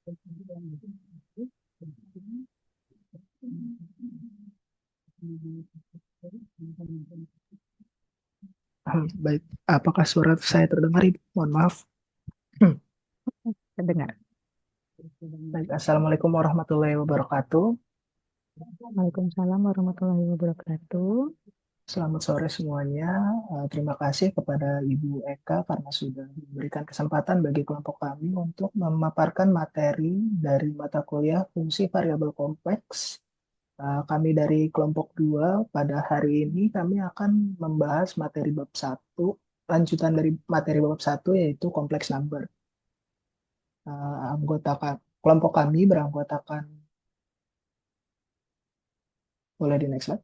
Baik, apakah suara saya terdengar, Ibu? Mohon maaf. Hmm. Terdengar. Baik, Assalamualaikum warahmatullahi wabarakatuh. Waalaikumsalam warahmatullahi wabarakatuh. Selamat sore semuanya. Terima kasih kepada Ibu Eka karena sudah memberikan kesempatan bagi kelompok kami untuk memaparkan materi dari mata kuliah fungsi variabel kompleks. Kami dari kelompok 2 pada hari ini kami akan membahas materi bab satu, lanjutan dari materi bab satu yaitu kompleks number. Anggota kelompok kami beranggotakan, boleh di next slide,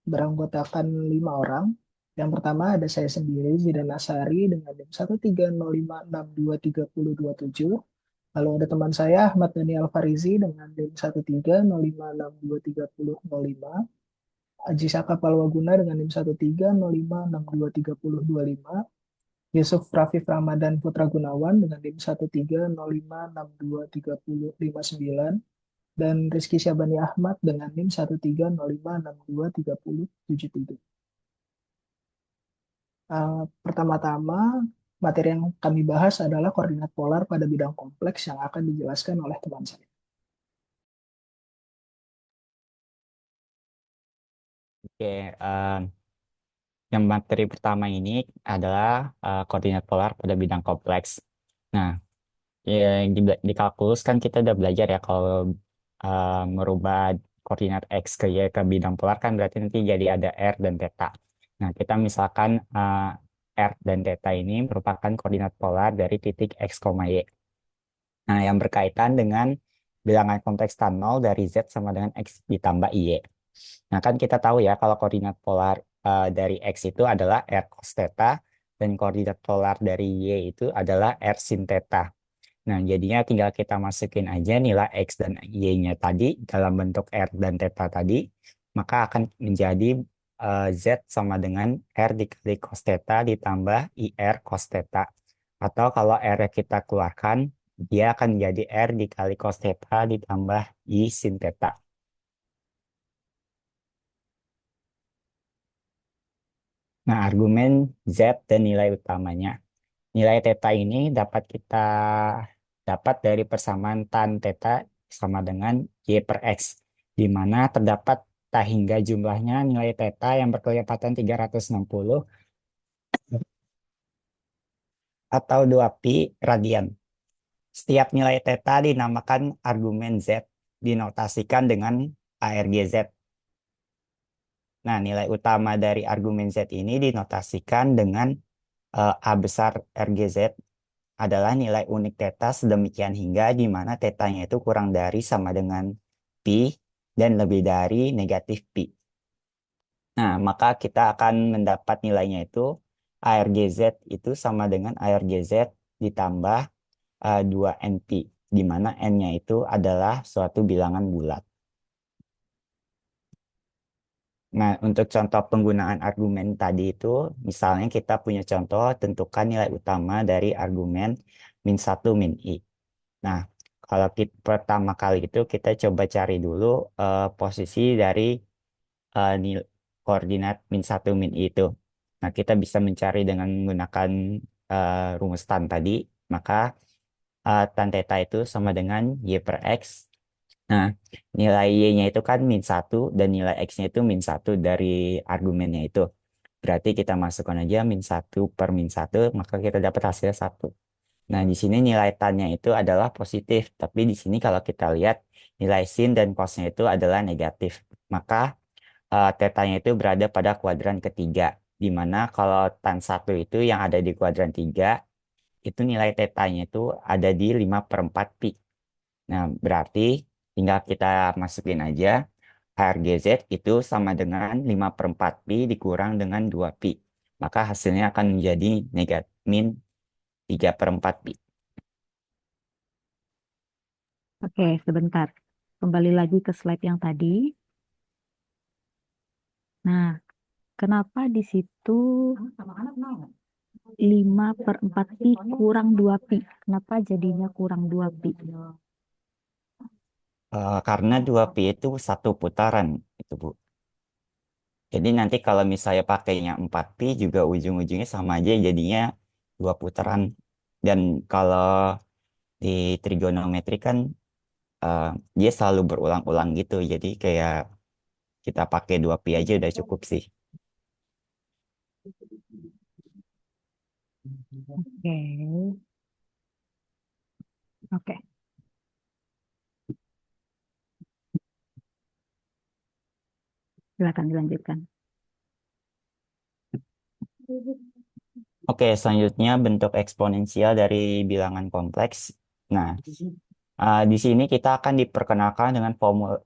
beranggotakan 5 orang. Yang pertama ada saya sendiri, Zidan Asari dengan NIM 13056230027. Lalu ada teman saya Ahmad Daniel Farizi dengan NIM 13056230005. Aji Saka Palwaguna dengan NIM 13056230025. Yusuf Rafif Ramadan Putra Gunawan dengan NIM 13056230059 dan Rizky Syabani Ahmad dengan NIM 13056230073. Pertama-tama, materi yang kami bahas adalah koordinat polar pada bidang kompleks yang akan dijelaskan oleh teman saya. Oke, yang materi pertama ini adalah koordinat polar pada bidang kompleks. Nah, ya, di kalkulus kan kita udah belajar ya kalau merubah koordinat X ke Y ke bidang polar kan berarti nanti jadi ada R dan theta. Nah, kita misalkan R dan theta ini merupakan koordinat polar dari titik X, Y. Nah, yang berkaitan dengan bilangan kompleks tan 0 dari Z sama dengan X ditambah Y. Nah, kan kita tahu ya kalau koordinat polar dari X itu adalah R cos theta dan koordinat polar dari Y itu adalah R sin theta. Nah, jadinya tinggal kita masukin aja nilai X dan Y-nya tadi dalam bentuk R dan theta tadi, maka akan menjadi Z sama dengan R dikali cos theta ditambah IR cos theta. Atau kalau R kita keluarkan, dia akan menjadi R dikali cos theta ditambah I sin theta. Nah, argumen Z dan nilai utamanya. Nilai theta ini dapat kita dapat dari persamaan tan theta sama dengan Y per X, di mana terdapat tak hingga jumlahnya nilai theta yang berkecepatan 360 atau 2pi radian. Setiap nilai theta dinamakan argumen Z, dinotasikan dengan ARGZ. Nah, nilai utama dari argumen Z ini dinotasikan dengan A besar RGZ adalah nilai unik theta sedemikian hingga di mana tetanya itu kurang dari sama dengan pi dan lebih dari negatif pi. Nah, maka kita akan mendapat nilainya itu ARGZ itu sama dengan ARGZ ditambah 2NP, di mana N-nya itu adalah suatu bilangan bulat. Nah, untuk contoh penggunaan argumen tadi itu, misalnya kita punya contoh tentukan nilai utama dari argumen min 1 min I. Nah, kalau kita pertama kali itu kita coba cari dulu posisi dari koordinat min 1 min I itu. Nah, kita bisa mencari dengan menggunakan rumus tan tadi, maka tan theta itu sama dengan Y per X. Nah, nilai Y-nya itu kan min 1 dan nilai X-nya itu min 1 dari argumennya itu. Berarti kita masukkan aja min 1 per min 1, maka kita dapat hasil 1. Nah, di sini nilai tan-nya itu adalah positif, tapi di sini kalau kita lihat nilai sin dan cos-nya itu adalah negatif. Maka theta-nya itu berada pada kuadran ketiga, di mana kalau tan 1 itu yang ada di kuadran 3, itu nilai theta-nya itu ada di 5 per 4 pi. Nah, berarti tinggal kita masukin aja HRGZ itu sama dengan 5 per 4 pi dikurang dengan 2 pi. Maka hasilnya akan menjadi negatif min 3 per 4 pi. Oke, sebentar. Kembali lagi ke slide yang tadi. Nah, kenapa di situ 5/4 pi kurang 2 pi. Kenapa jadinya kurang 2 pi? Karena 2pi itu satu putaran, itu Bu. Jadi nanti kalau misalnya pakainya 4pi juga ujung-ujungnya sama aja jadinya 2 putaran. Dan kalau di trigonometri kan eh, dia selalu berulang-ulang gitu. Jadi kayak kita pakai 2pi aja udah cukup sih. Oke. Oke, silakan dilanjutkan. Oke, selanjutnya bentuk eksponensial dari bilangan kompleks. Nah, di sini kita akan diperkenalkan dengan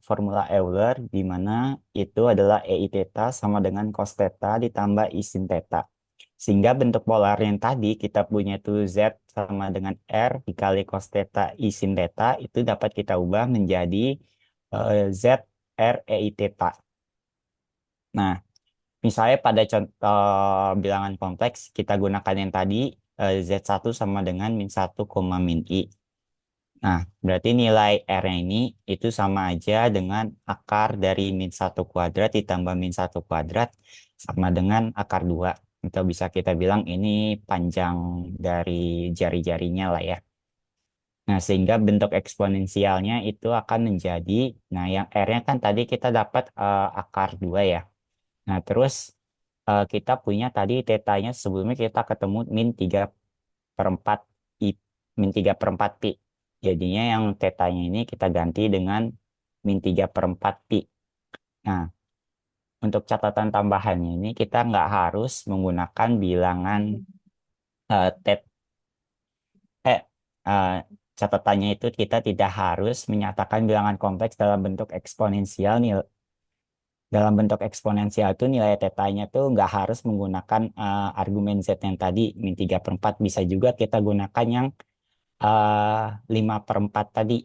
formula Euler, di mana itu adalah EI theta sama dengan cos theta ditambah I sin theta. Sehingga bentuk polar yang tadi kita punya itu Z sama dengan R dikali cos theta I sin theta, itu dapat kita ubah menjadi Z R EI theta. Nah, misalnya pada contoh bilangan kompleks, kita gunakan yang tadi, Z1 sama dengan min 1, min I. Nah, berarti nilai R-nya ini itu sama aja dengan akar dari min 1 kuadrat ditambah min 1 kuadrat sama dengan akar 2. Atau bisa kita bilang ini panjang dari jari-jarinya lah ya. Nah, sehingga bentuk eksponensialnya itu akan menjadi, nah yang R-nya kan tadi kita dapat akar 2 ya. Nah, terus kita punya tadi tetanya sebelumnya kita ketemu min 3/4 I, min 3/4 pi. Jadinya yang tetanya ini kita ganti dengan min 3/4 pi. Nah, untuk catatan tambahannya ini kita nggak harus menggunakan bilangan tet, eh, eh, catatannya itu kita tidak harus menyatakan bilangan kompleks dalam bentuk eksponensial nih. Dalam bentuk eksponensial itu nilai tetanya tuh nggak harus menggunakan argumen Z yang tadi min 3/4. Bisa juga kita gunakan yang 5/4 tadi.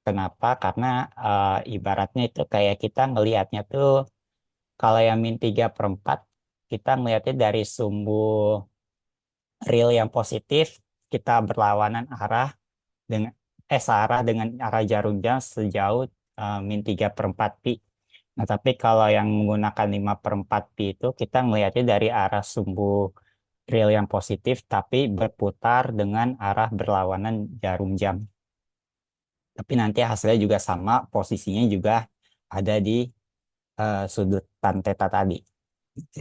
Kenapa? Karena ibaratnya itu kayak kita ngelihatnya tuh kalau yang min 3/4 kita ngelihatnya dari sumbu real yang positif, kita berlawanan arah dengan searah dengan arah jarum jam sejauh min 3/4 pi. Nah, tapi kalau yang menggunakan 5/4 pi itu kita melihatnya dari arah sumbu real yang positif tapi berputar dengan arah berlawanan jarum jam. Tapi nanti hasilnya juga sama, posisinya juga ada di sudut tan theta tadi.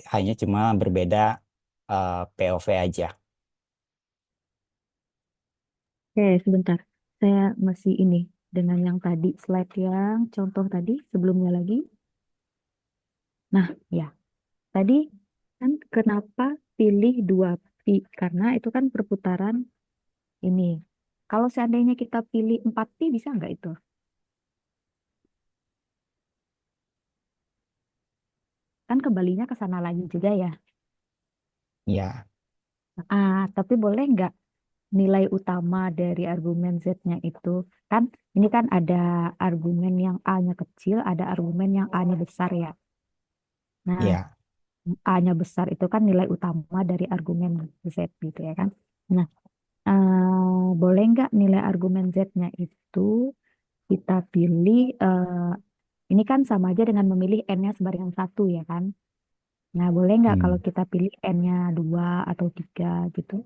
Hanya cuma berbeda POV aja. Oke, sebentar. Saya masih ini dengan yang tadi, slide yang contoh tadi, sebelumnya lagi. Nah, ya. Tadi kan kenapa pilih 2 pi? Karena itu kan perputaran ini. Kalau seandainya kita pilih 4 pi, bisa nggak itu? Kan kembalinya ke sana lagi juga ya. Ya, Tapi boleh nggak nilai utama dari argumen Z-nya itu? Kan ini kan ada argumen yang A-nya kecil, ada argumen yang A-nya besar ya. Nah, ya. A-nya besar itu kan nilai utama dari argumen Z gitu ya kan. Nah, boleh nggak nilai argumen Z-nya itu kita pilih, ini kan sama aja dengan memilih N-nya sebaring satu ya kan. Nah, boleh nggak kalau Hmm. kita pilih N-nya 2 atau 3 gitu?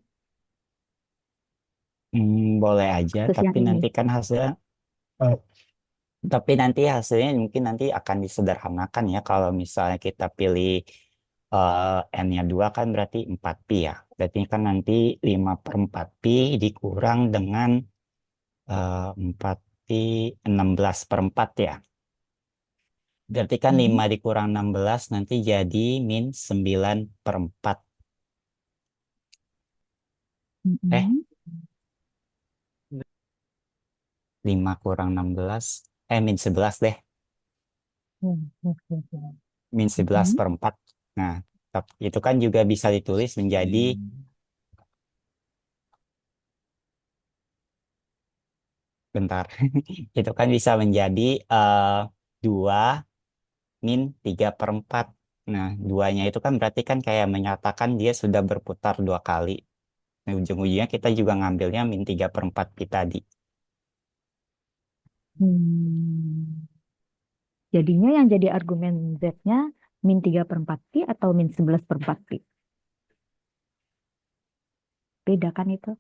Boleh aja, Terus yang tapi ini. nanti kan hasilnya, eh, tapi nanti hasilnya mungkin nanti akan disederhanakan ya. Kalau misalnya kita pilih N-nya 2 kan berarti 4 pi ya. Berarti kan nanti 5/4 pi dikurang dengan 4 pi 16/4 ya. Berarti kan Mhm. 5 dikurang 16 nanti jadi min 9/4. Eh, Mhm. 5 kurang 16. Min 11 deh. Min 11 Mhm. per 4. Nah, itu kan juga bisa ditulis menjadi, bentar, itu kan bisa menjadi 2 min 3/4. Nah, duanya itu kan berarti kan kayak menyatakan dia sudah berputar 2 kali. Nah, ujung-ujungnya kita juga ngambilnya min 3/4 pi tadi. Hmm. Jadinya yang jadi argumen Z-nya min 3/4 pi atau min 11/4 pi? Beda kan itu?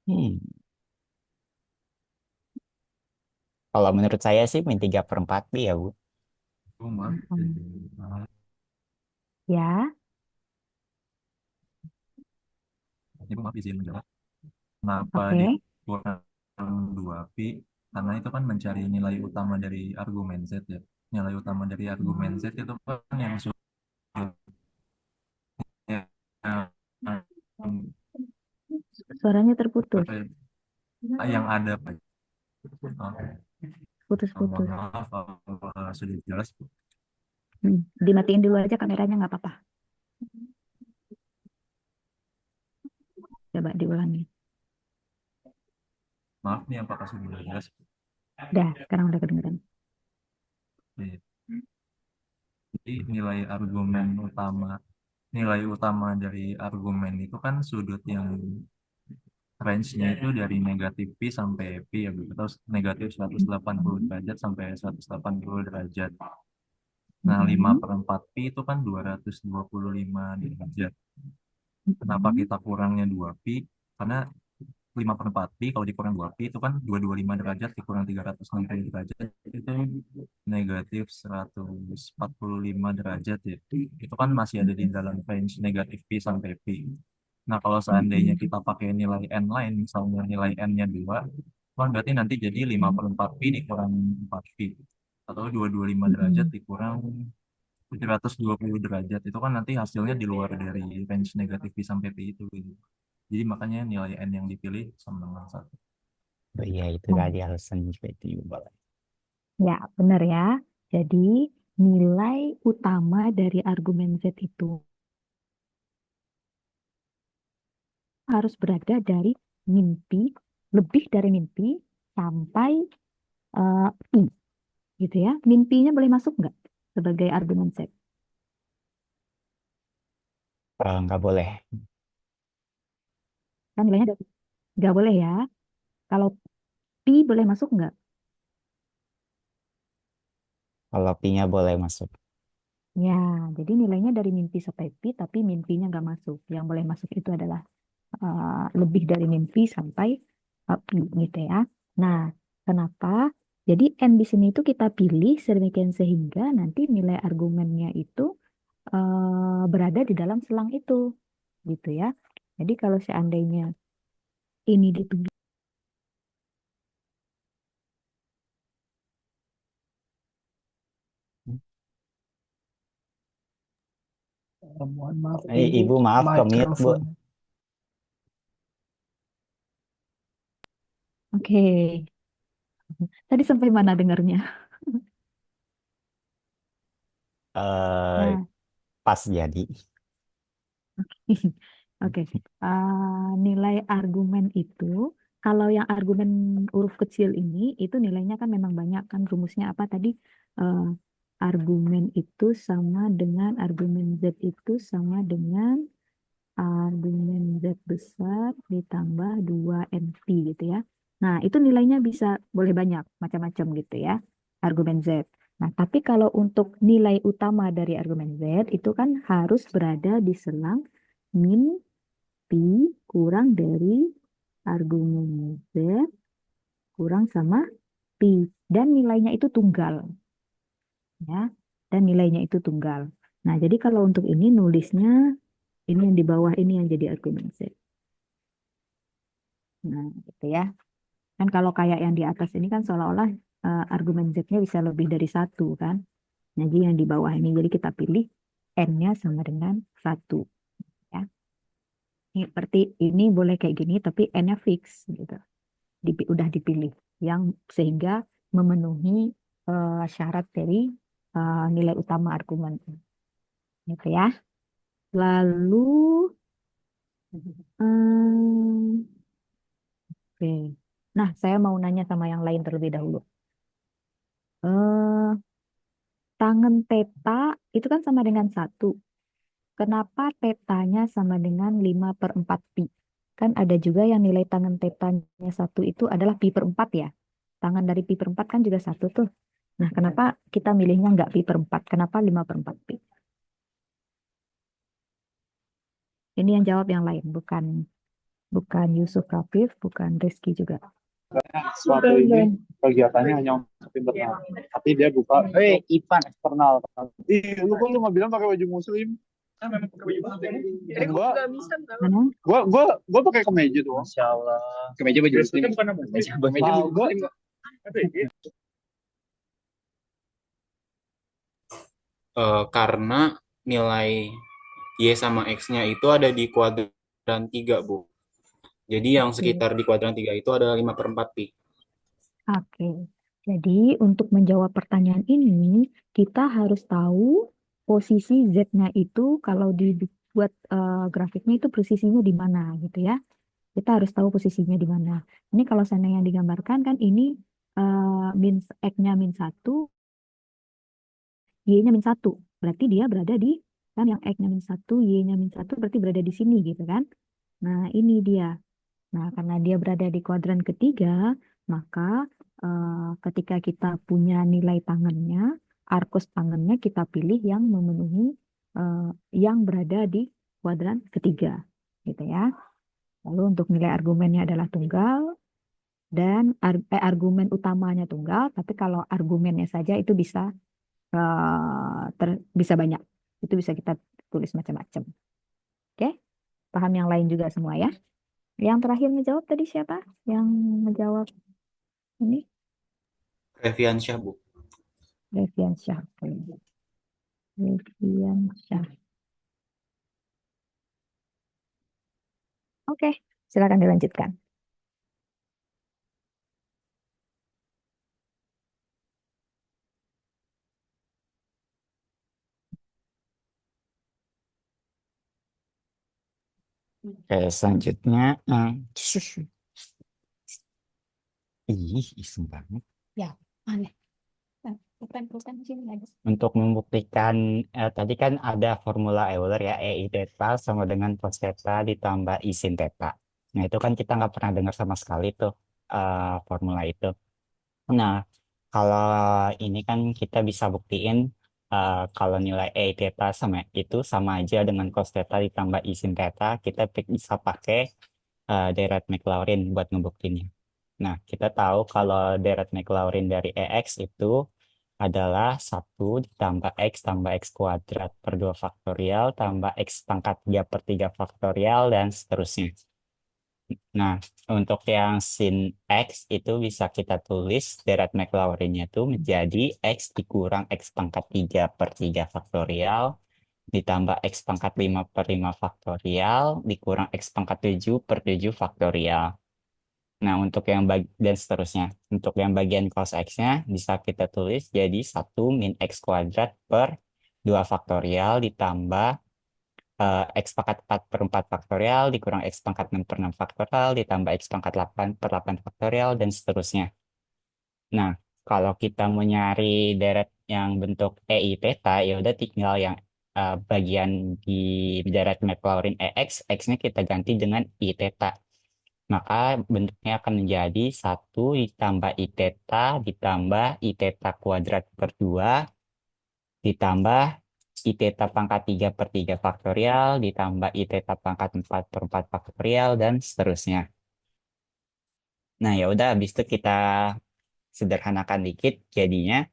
Hmm. Kalau menurut saya sih min 3/4 pi ya, Bu. Oh, maaf. Hmm. Maaf. Ya, Ibu maaf izin menjawab. Kenapa oke. dikurang 2 pi? Karena itu kan mencari nilai utama dari argumen Z ya. Nilai utama dari argumen Z itu kan yang sudah Suaranya terputus. yang ada Pak. Mohon Putus-putus. maaf kalau sudah jelas. Dimatiin dulu aja kameranya nggak apa-apa. Coba diulangi. Maaf nih apakah sudah jelas? Dah, sekarang udah kedengeran. Oke. Jadi nilai utama dari argumen itu kan sudut yang range-nya itu dari negatif pi sampai pi ya, Bu. Atau negatif 180 derajat sampai 180 derajat. Nah, 5 Mm-mm. per 4 pi itu kan 225 derajat. Kenapa Mm-mm. kita kurangnya 2 pi? Karena 5 per 4 pi kalau dikurang 2 pi itu kan 225 derajat dikurang 360 derajat itu negatif 145 derajat ya. Itu kan masih ada di dalam range negatif pi sampai pi. Nah, kalau seandainya Mm-mm. kita pakai nilai n lain, misalnya nilai n-nya 2, kan berarti nanti jadi 5 per 4 pi dikurang 4 pi. Atau 225 derajat Mm-mm. dikurang 720 derajat. Itu kan nanti hasilnya di luar dari range negatif pi sampai pi itu, gitu. Jadi makanya nilai n yang dipilih sama dengan 1. Oh iya, itu Nah, tadi alasan seperti itu, Bu. ya benar ya. Jadi nilai utama dari argumen Z itu harus berada dari mimpi, lebih dari mimpi sampai I, gitu ya. Mimpinya boleh masuk nggak sebagai argumen Z? Nggak boleh. Kan nilainya ada, nggak boleh ya. Kalau pi boleh masuk nggak? Kalau pi-nya boleh masuk. Ya, jadi nilainya dari mimpi sampai pi, tapi mimpinya nggak masuk. Yang boleh masuk itu adalah lebih dari mimpi sampai pi, gitu ya. Nah, kenapa? Jadi n di sini itu kita pilih sedemikian sehingga nanti nilai argumennya itu berada di dalam selang itu, gitu ya. Jadi kalau seandainya ini ditulis, Mohon maaf, Ibu, Ibu maaf ke mute, Bu. mikrofon. oke. Tadi sampai mana dengarnya? Eh, Nah, pas jadi. oke. Nilai argumen itu, kalau yang argumen huruf kecil ini, itu nilainya kan memang banyak kan rumusnya apa tadi? Eh, Argumen itu sama dengan argumen Z itu sama dengan argumen Z besar ditambah 2 NP gitu ya. Nah, itu nilainya bisa boleh banyak, macam-macam gitu ya, argumen Z. Nah, tapi kalau untuk nilai utama dari argumen Z itu kan harus berada di selang min pi kurang dari argumen Z kurang sama pi. Dan nilainya itu tunggal ya. Dan nilainya itu tunggal. Nah, jadi kalau untuk ini nulisnya ini yang di bawah ini yang jadi argumen Z. Nah, gitu ya. Kan kalau kayak yang di atas ini kan seolah-olah argumen Z-nya bisa lebih dari satu kan. Nah, jadi yang di bawah ini, jadi kita pilih N-nya sama dengan satu. Ya. Ini seperti ini boleh kayak gini, tapi N-nya fix gitu. Udah dipilih. Yang sehingga memenuhi syarat dari nilai utama argumen. Gitu ya. Lalu, hmm, oke. Nah, saya mau nanya sama yang lain terlebih dahulu. Eh, tangen theta itu kan sama dengan 1. Kenapa tetanya sama dengan 5 per 4 pi? Kan ada juga yang nilai tangen tetanya 1 itu adalah pi per 4 ya. Tangan dari pi per 4 kan juga 1 tuh. Nah, kenapa kita milihnya nggak pi per 4? Kenapa 5 per 4 pi? Ini yang jawab yang lain, bukan Yusuf Rafif, bukan Rizky juga. Suatu ini kegiatannya hanya untuk internal, tapi dia buka event eksternal. Lu kok lu nggak bilang pakai baju muslim? Gua Mana? gua pakai kemeja tuh. Masya Allah. Kemeja baju muslim. Kemeja gua karena nilai Y sama X-nya itu ada di kuadran 3, Bu. Jadi yang Oke. sekitar di kuadran 3 itu adalah 5 per 4 pi. Oke. Jadi untuk menjawab pertanyaan ini, kita harus tahu posisi Z-nya itu kalau dibuat grafiknya itu posisinya di mana gitu ya. Kita harus tahu posisinya di mana. Ini kalau seandainya yang digambarkan kan ini X-nya -1, Y-nya -1. Berarti dia berada di, kan yang X-nya -1, Y-nya -1 berarti berada di sini gitu kan. Nah ini dia. Nah karena dia berada di kuadran ketiga, maka ketika kita punya nilai tangannya, arcus tangannya kita pilih yang memenuhi yang berada di kuadran ketiga gitu ya. Lalu untuk nilai argumennya adalah tunggal dan argumen utamanya tunggal, tapi kalau argumennya saja itu bisa bisa banyak. Itu bisa kita tulis macam-macam. Oke? Paham yang lain juga semua ya? Yang terakhir ngejawab tadi siapa? Yang ngejawab ini? Reviansyah, Bu. Reviansyah. Reviansyah. Oke, silakan dilanjutkan. Oke, selanjutnya. Iseng banget. Ya, aneh. Bukan sini lagi. Untuk membuktikan, tadi kan ada formula Euler ya, EI theta sama dengan cos theta ditambah I sin theta. Nah, itu kan kita nggak pernah dengar sama sekali tuh formula itu. Nah, kalau ini kan kita bisa buktiin kalau nilai EI theta sama itu sama aja dengan cos theta ditambah I sin theta, kita bisa pakai deret Maclaurin buat ngebuktinya. Nah, kita tahu kalau deret Maclaurin dari EX itu adalah 1 ditambah X tambah X kuadrat per 2 faktorial tambah X pangkat 3 per 3 faktorial dan seterusnya. Nah, untuk yang sin X itu bisa kita tulis deret Maclaurinnya itu menjadi X dikurang X pangkat 3 per 3 faktorial ditambah X pangkat 5 per 5 faktorial dikurang X pangkat 7 per 7 faktorial. Nah, untuk yang dan seterusnya. Untuk yang bagian cos X-nya bisa kita tulis jadi 1 min X kuadrat per 2 faktorial ditambah X pangkat 4 per 4 faktorial dikurang X pangkat 6 per 6 faktorial ditambah X pangkat 8 per 8 faktorial dan seterusnya. Nah, kalau kita mau nyari deret yang bentuk EI theta, ya udah tinggal yang bagian di deret Maclaurin EX, X-nya kita ganti dengan I theta. Maka bentuknya akan menjadi 1 ditambah I theta ditambah I theta kuadrat per 2 ditambah I theta pangkat 3 per 3 faktorial ditambah I theta pangkat 4 per 4 faktorial dan seterusnya. Nah, ya udah habis itu kita sederhanakan dikit jadinya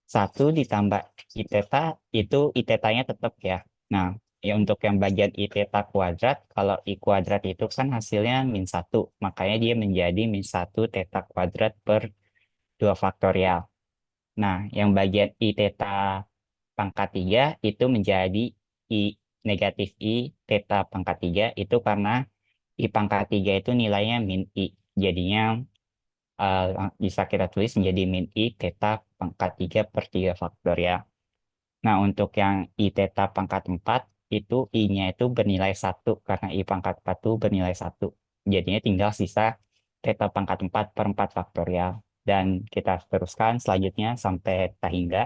1 ditambah I theta itu I theta-nya tetap ya. Nah, ya untuk yang bagian I theta kuadrat, kalau I kuadrat itu kan hasilnya -1, makanya dia menjadi -1 theta kuadrat per 2 faktorial. Nah, yang bagian I theta pangkat 3 itu menjadi I negatif I theta pangkat 3 itu karena I pangkat 3 itu nilainya min I. Jadinya bisa kita tulis menjadi min I theta pangkat 3 per 3 faktorial. Nah, untuk yang I theta pangkat 4, itu I-nya itu bernilai 1, karena I pangkat 4 itu bernilai 1. Jadinya tinggal sisa theta pangkat 4 per 4 faktorial. Dan kita teruskan selanjutnya sampai theta hingga.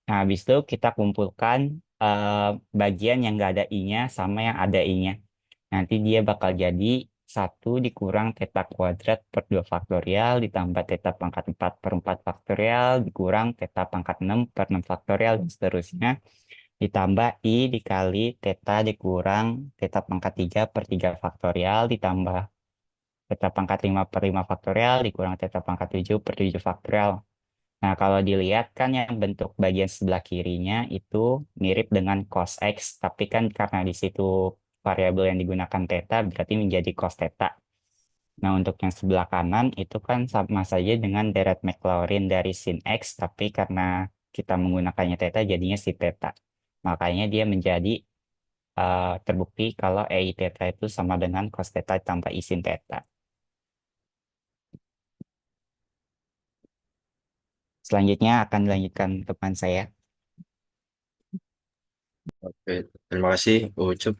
Nah, habis itu kita kumpulkan bagian yang nggak ada I-nya sama yang ada I-nya. Nanti dia bakal jadi 1 dikurang theta kuadrat per 2 faktorial ditambah theta pangkat 4 per 4 faktorial dikurang theta pangkat 6 per 6 faktorial dan seterusnya. Ditambah I dikali theta dikurang theta pangkat 3 per 3 faktorial ditambah theta pangkat 5 per 5 faktorial dikurang theta pangkat 7 per 7 faktorial. Nah, kalau dilihat kan yang bentuk bagian sebelah kirinya itu mirip dengan cos X, tapi kan karena di situ variabel yang digunakan theta berarti menjadi cos theta. Nah, untuk yang sebelah kanan itu kan sama saja dengan deret Maclaurin dari sin X, tapi karena kita menggunakannya theta jadinya sin theta. Makanya dia menjadi terbukti kalau EI theta itu sama dengan cos theta tambah I sin theta. Selanjutnya akan dilanjutkan teman saya. Oke, terima kasih, Ucup.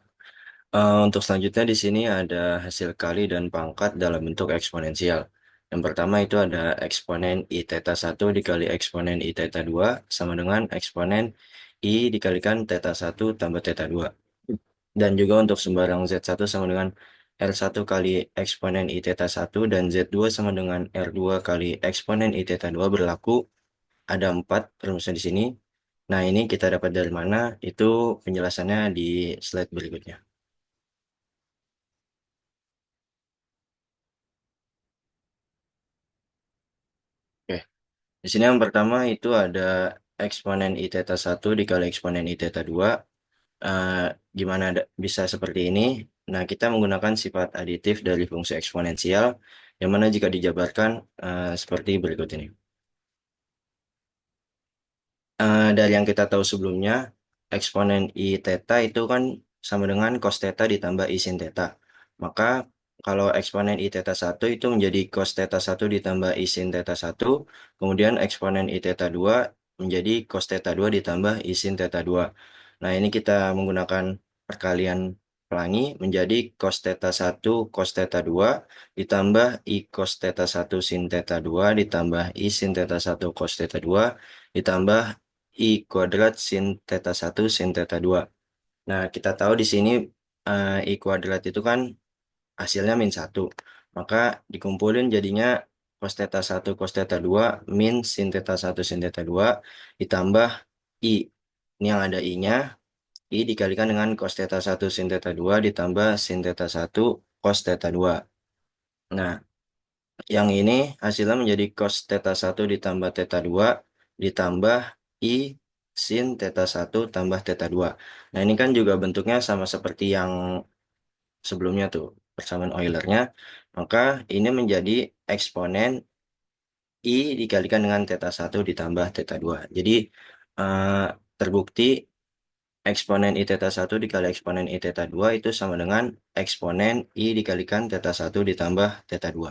Untuk selanjutnya di sini ada hasil kali dan pangkat dalam bentuk eksponensial. Yang pertama itu ada eksponen I theta 1 dikali eksponen I theta 2 sama dengan eksponen I dikalikan theta 1 tambah theta 2. Dan juga untuk sembarang Z1 sama dengan R1 kali eksponen I theta 1 dan Z2 sama dengan R2 kali eksponen I theta 2 berlaku. Ada 4 rumusnya di sini. Nah, ini kita dapat dari mana? Itu penjelasannya di slide berikutnya. Oke, di sini yang pertama itu ada eksponen I theta 1 dikali eksponen I theta 2. Eh, Gimana bisa seperti ini? Nah, kita menggunakan sifat aditif dari fungsi eksponensial, yang mana jika dijabarkan seperti berikut ini. Dari yang kita tahu sebelumnya, eksponen I theta itu kan sama dengan cos theta ditambah I sin theta. Maka kalau eksponen I theta 1 itu menjadi cos theta 1 ditambah I sin theta 1, kemudian eksponen I theta 2 menjadi cos theta 2 ditambah I sin theta 2. Nah, ini kita menggunakan perkalian pelangi menjadi cos theta 1 cos theta 2 ditambah I cos theta 1 sin theta 2 ditambah I sin theta 1 cos theta 2 ditambah I kuadrat sin theta 1 sin theta 2. Nah, kita tahu di sini I kuadrat itu kan hasilnya min 1. Maka dikumpulin jadinya cos theta 1 cos theta 2 min sin theta 1 sin theta 2 ditambah I. Ini yang ada I-nya. I dikalikan dengan cos theta 1 sin theta 2 ditambah sin theta 1 cos theta 2. Nah, yang ini hasilnya menjadi cos theta 1 ditambah theta 2 ditambah I sin theta 1 tambah theta 2. Nah, ini kan juga bentuknya sama seperti yang sebelumnya tuh, persamaan Eulernya. Maka ini menjadi eksponen I dikalikan dengan theta 1 ditambah theta 2. Jadi eh, terbukti eksponen I theta 1 dikali eksponen I theta 2 itu sama dengan eksponen I dikalikan theta 1 ditambah theta 2.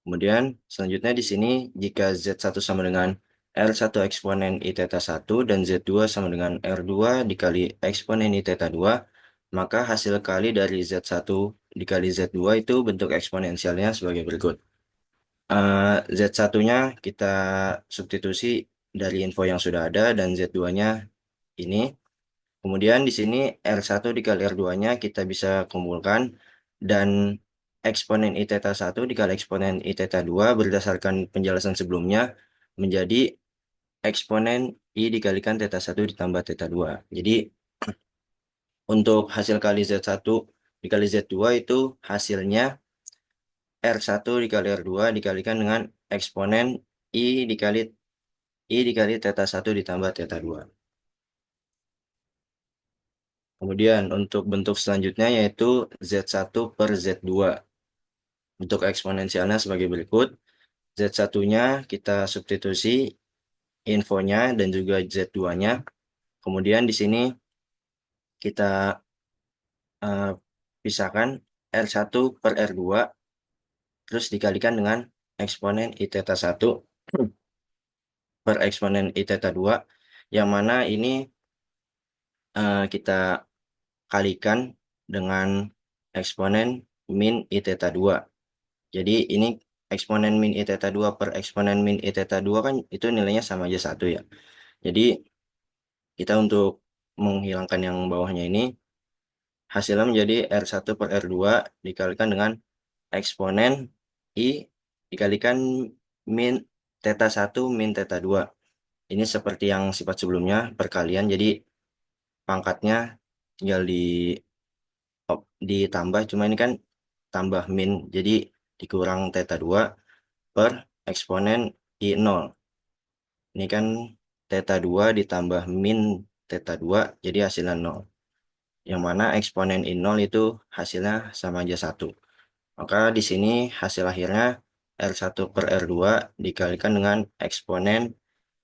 Kemudian selanjutnya di sini jika Z1 sama dengan R1 eksponen I theta 1 dan Z2 sama dengan R2 dikali eksponen I theta 2, maka hasil kali dari Z1 dikali Z2 itu bentuk eksponensialnya sebagai berikut. Z1-nya kita substitusi dari info yang sudah ada dan Z2-nya ini. Kemudian di sini R1 dikali R2-nya kita bisa kumpulkan dan eksponen I theta 1 dikali eksponen I theta 2 berdasarkan penjelasan sebelumnya menjadi eksponen I dikalikan theta 1 ditambah theta 2. Jadi untuk hasil kali Z1 dikali Z2 itu hasilnya R1 dikali R2 dikalikan dengan eksponen I dikali theta 1 ditambah theta 2. Kemudian untuk bentuk selanjutnya yaitu Z1 per Z2. Untuk eksponensialnya sebagai berikut. Z1-nya kita substitusi infonya dan juga Z2-nya. Kemudian di sini kita pisahkan R1 per R2 terus dikalikan dengan eksponen I theta 1 per eksponen I theta 2 yang mana ini kita kalikan dengan eksponen min I theta 2. Jadi ini eksponen min I theta 2 per eksponen min I theta 2 kan itu nilainya sama aja 1 ya. Jadi kita untuk menghilangkan yang bawahnya ini, hasilnya menjadi R1 per R2 dikalikan dengan eksponen I dikalikan min theta 1 min theta 2. Ini seperti yang sifat sebelumnya, perkalian, jadi pangkatnya tinggal ditambah, cuma ini kan tambah min, jadi dikurang theta 2 per eksponen I0. Ini kan theta 2 ditambah min theta 2, jadi hasilnya 0. Yang mana eksponen I0 itu hasilnya sama aja 1. Maka di sini hasil akhirnya R1 per R2 dikalikan dengan eksponen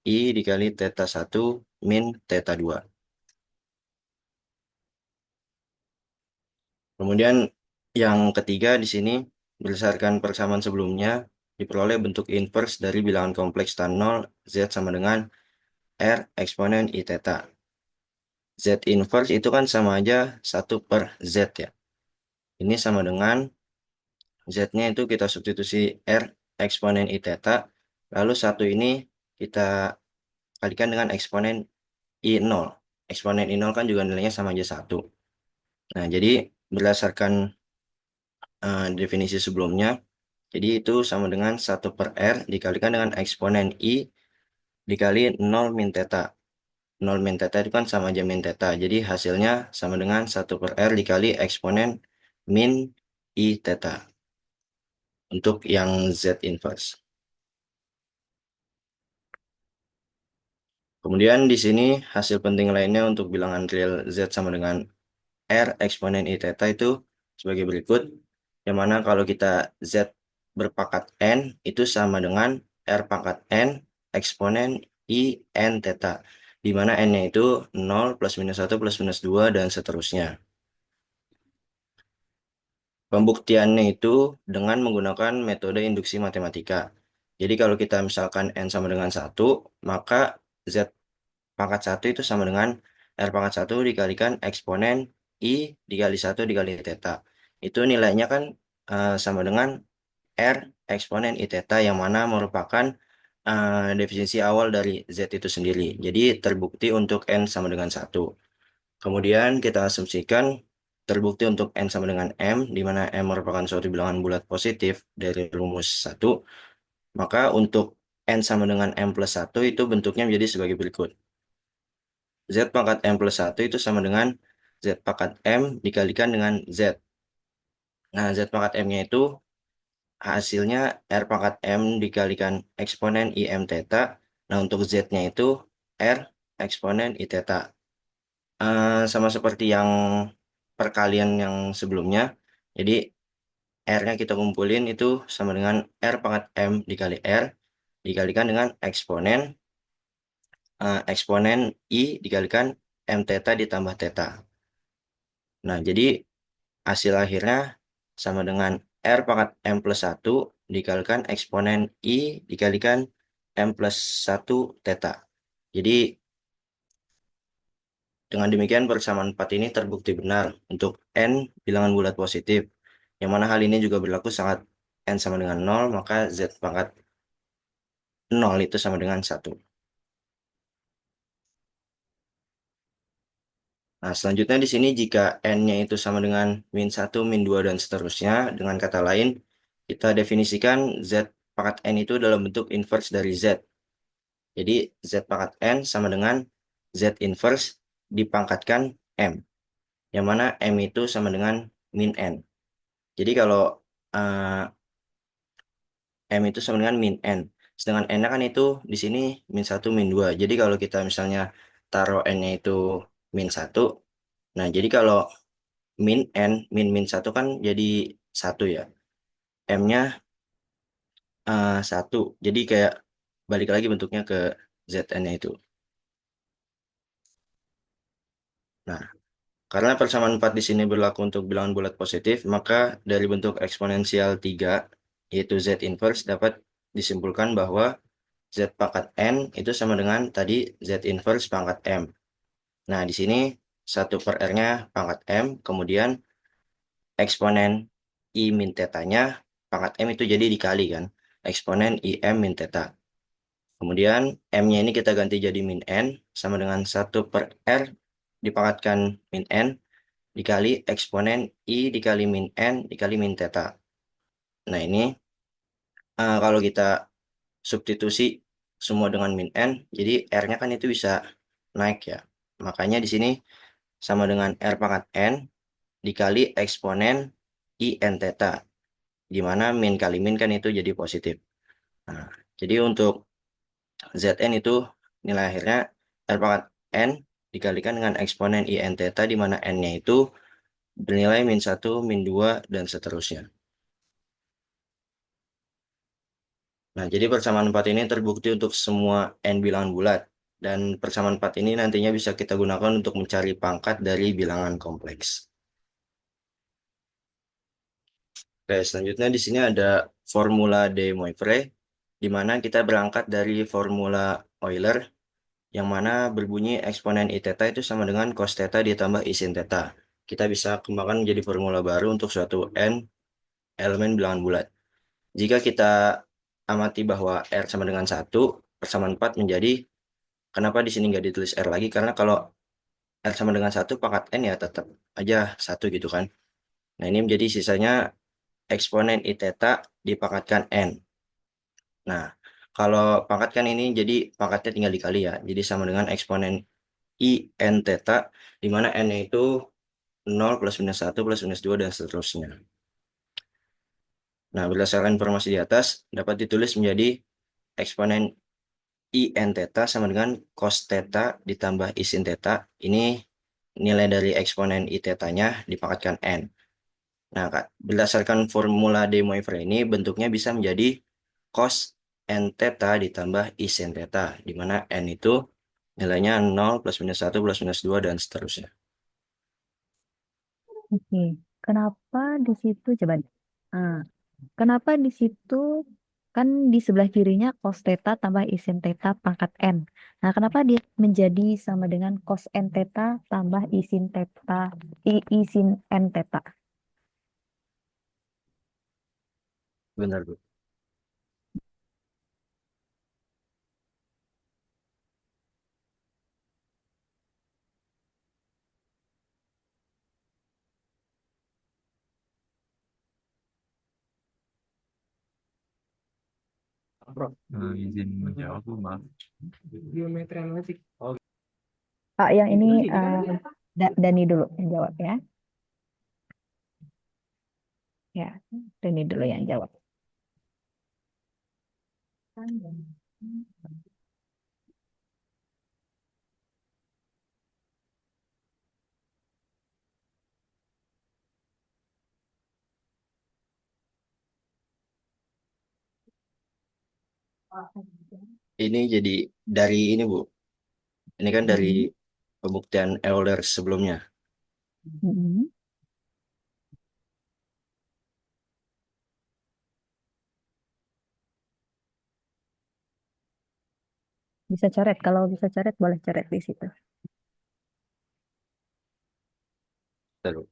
I dikali theta 1 min theta 2. Kemudian yang ketiga di sini berdasarkan persamaan sebelumnya diperoleh bentuk inverse dari bilangan kompleks tan 0 Z sama dengan R eksponen I theta. Z inverse itu kan sama aja 1 per Z ya. Ini sama dengan Z-nya itu kita substitusi R eksponen I theta, lalu 1 ini kita kalikan dengan eksponen I0. Eksponen I0 kan juga nilainya sama aja 1. Nah, jadi berdasarkan definisi sebelumnya, jadi itu sama dengan 1 per R dikalikan dengan eksponen I dikali 0 min theta. 0 min theta itu kan sama aja min theta. Jadi hasilnya sama dengan 1 per R dikali eksponen min I theta. Untuk yang Z inverse. Kemudian di sini hasil penting lainnya untuk bilangan real Z sama dengan R eksponen I theta itu sebagai berikut. Yang mana kalau kita Z berpangkat N itu sama dengan R pangkat N eksponen I N theta. Di mana N-nya itu 0, plus minus 1, plus minus 2, dan seterusnya. Pembuktiannya itu dengan menggunakan metode induksi matematika. Jadi kalau kita misalkan N sama dengan 1, maka Z pangkat 1 itu sama dengan R pangkat 1 dikalikan eksponen I dikali 1 dikali theta. Itu nilainya kan sama dengan R eksponen I theta yang mana merupakan definisi awal dari Z itu sendiri. Jadi terbukti untuk N sama dengan 1. Kemudian kita asumsikan terbukti untuk N sama dengan M, di mana M merupakan suatu bilangan bulat positif dari rumus 1. Maka untuk N sama dengan M plus 1 itu bentuknya menjadi sebagai berikut. Z pangkat M plus 1 itu sama dengan Z pangkat M dikalikan dengan Z. Nah, Z pangkat M-nya itu hasilnya R pangkat M dikalikan eksponen IM theta. Nah, untuk Z-nya itu R eksponen I theta. Sama seperti yang perkalian yang sebelumnya. Jadi, R-nya kita kumpulin itu sama dengan R pangkat M dikali R dikalikan dengan eksponen I dikalikan M theta ditambah theta. Nah, jadi hasil akhirnya sama dengan R pangkat M plus 1 dikalikan eksponen I dikalikan M plus 1 theta. Jadi dengan demikian persamaan 4 ini terbukti benar untuk N bilangan bulat positif. Yang mana hal ini juga berlaku saat N sama dengan 0, maka Z pangkat 0 itu sama dengan 1. Nah, selanjutnya di sini jika N-nya itu sama dengan min 1, min 2, dan seterusnya, dengan kata lain, kita definisikan Z pangkat N itu dalam bentuk inverse dari Z. Jadi, Z pangkat N sama dengan Z inverse dipangkatkan M. Yang mana M itu sama dengan min N. Jadi, kalau M itu sama dengan min N. Sedangkan N-nya kan itu di sini min 1, min 2. Jadi, kalau kita misalnya taruh N-nya itu min 1, nah, jadi kalau min N, min 1 kan jadi 1 ya. M-nya 1. Jadi kayak balik lagi bentuknya ke Zn-nya itu. Nah, karena persamaan 4 di sini berlaku untuk bilangan bulat positif, maka dari bentuk eksponensial 3, yaitu Z inverse, dapat disimpulkan bahwa Z pangkat N itu sama dengan tadi Z inverse pangkat M. Nah, di sini 1 per R-nya pangkat M, kemudian eksponen I min theta-nya pangkat M itu jadi dikali kan. eksponen IM min theta. Kemudian M-nya ini kita ganti jadi min N sama dengan 1/R dipangkatkan min N dikali eksponen I dikali min N dikali min theta. Nah ini kalau kita substitusi semua dengan min N, jadi R-nya kan itu bisa naik ya. Makanya di sini sama dengan R pangkat N dikali eksponen I N theta, di mana min kali min kan itu jadi positif. Nah, jadi untuk Zn itu nilai akhirnya R pangkat N dikalikan dengan eksponen I N theta, di mana N-nya itu bernilai min 1, min 2, dan seterusnya. Nah, jadi persamaan 4 ini terbukti untuk semua N bilangan bulat. Dan persamaan 4 ini nantinya bisa kita gunakan untuk mencari pangkat dari bilangan kompleks. Oke, selanjutnya di sini ada formula de Moivre, di mana kita berangkat dari formula Euler, yang mana berbunyi eksponen I theta itu sama dengan cos theta ditambah I sin theta. Kita bisa kembangkan menjadi formula baru untuk suatu N elemen bilangan bulat. Jika kita amati bahwa R sama dengan 1, persamaan 4 menjadi, kenapa di sini nggak ditulis R lagi? Karena kalau R sama dengan 1 pangkat N ya tetap aja 1 gitu kan. Nah ini menjadi sisanya eksponen I theta dipangkatkan N. Nah kalau pangkatkan ini jadi pangkatnya tinggal dikali ya. Jadi sama dengan eksponen I N theta, di mana N-nya itu 0 plus minus 1 plus minus 2 dan seterusnya. Nah berdasarkan informasi di atas dapat ditulis menjadi eksponen I N theta sama dengan cos theta ditambah I sin theta. Ini nilai dari eksponen I theta-nya dipangkatkan N. Nah, Kak, berdasarkan formula de Moivre ini bentuknya bisa menjadi cos N theta ditambah I sin theta, di mana N itu nilainya 0 plus minus 1 plus minus 2 dan seterusnya. Oke, kenapa di situ coba? Ah, kenapa di situ kan di sebelah kirinya cos theta tambah I sin theta pangkat N. Nah, kenapa dia menjadi sama dengan cos N theta tambah I sin theta, I sin N theta? Benar, Bu. Izin menjawab, Bu, maaf. Pak, yang ini Dani dulu yang jawab ya. Ya, Dani dulu yang jawab. Ini jadi dari ini, Bu. Ini kan dari Mhm. pembuktian Euler sebelumnya. Mhm. Bisa coret, kalau bisa coret boleh coret di situ. Betul.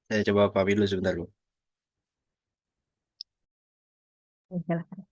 Saya coba pahami dulu sebentar, Bu. Silakan.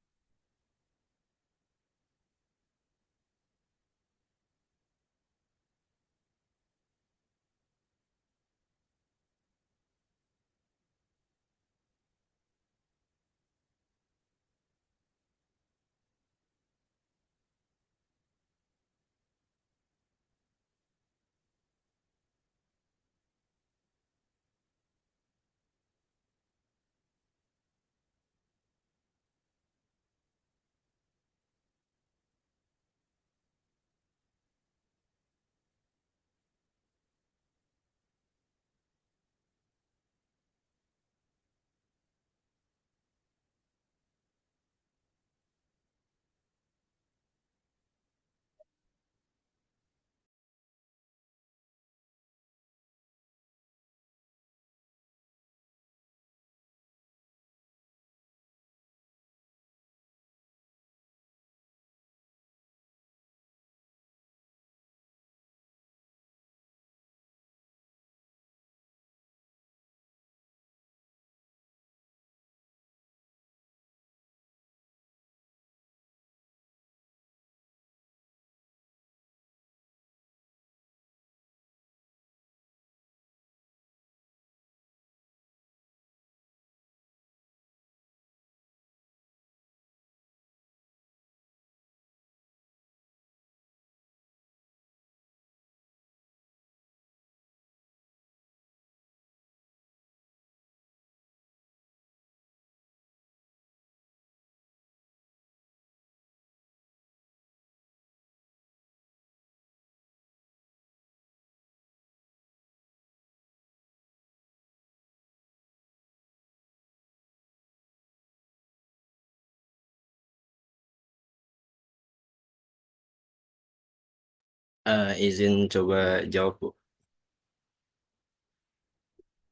Izin coba jawab, Bu.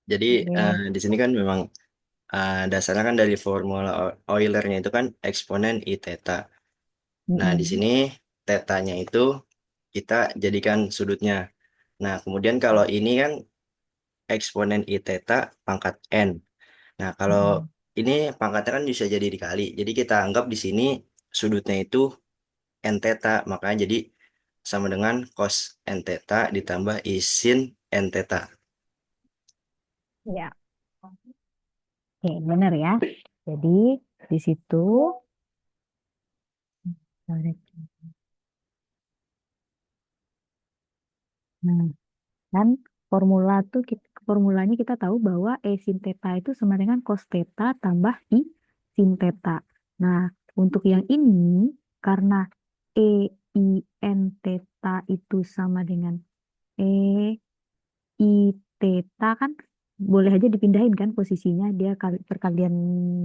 Jadi Oke. di sini kan memang dasarnya kan dari formula Euler-nya itu kan eksponen I theta. Nah, di Mm-mm. sini tetanya itu kita jadikan sudutnya. Nah, kemudian kalau ini kan eksponen I theta pangkat N. Nah, kalau Mm-mm. ini pangkatnya kan bisa jadi dikali. Jadi kita anggap di sini sudutnya itu N theta. Makanya jadi sama dengan cos N theta ditambah I sin N theta. Ya, oke, benar ya. Jadi di situ, nah, kan formulanya kita tahu bahwa E sin theta itu sama dengan cos theta tambah I sin theta. Nah, untuk yang ini karena E I n theta itu sama dengan E I theta kan boleh aja dipindahin kan posisinya dia perkalian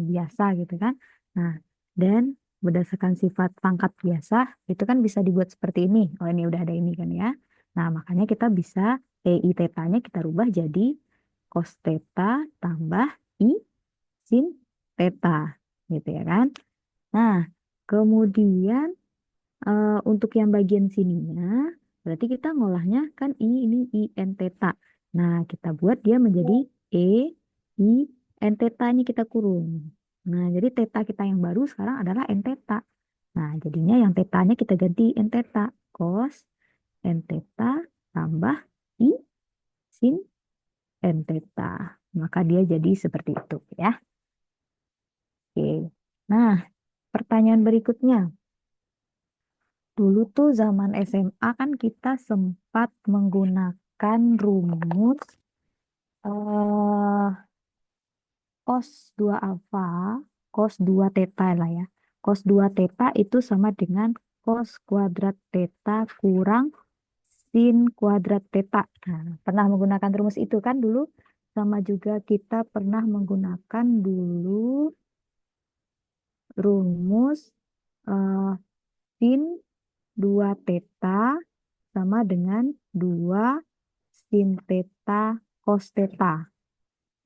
biasa gitu kan. Nah, dan berdasarkan sifat pangkat biasa itu kan bisa dibuat seperti ini. Oh, ini udah ada ini kan ya. Nah, makanya kita bisa I theta-nya kita rubah jadi cos theta tambah I sin theta gitu ya kan. Nah, kemudian untuk yang bagian sininya, berarti kita ngolahnya kan ini I n theta. Nah, kita buat dia menjadi E I n theta-nya kita kurung. Nah, jadi theta kita yang baru sekarang adalah n theta. Nah, jadinya yang theta-nya kita ganti n theta. Cos n theta tambah I sin n theta. Maka dia jadi seperti itu ya. Oke. Nah, pertanyaan berikutnya. Dulu tuh zaman SMA kan kita sempat menggunakan rumus eh cos 2 alfa, cos 2 theta lah ya. Cos 2 theta itu sama dengan cos kuadrat theta kurang sin kuadrat theta. Nah, pernah menggunakan rumus itu kan dulu? Sama juga kita pernah menggunakan dulu rumus eh, sin 2 theta sama dengan 2 sin theta cos theta.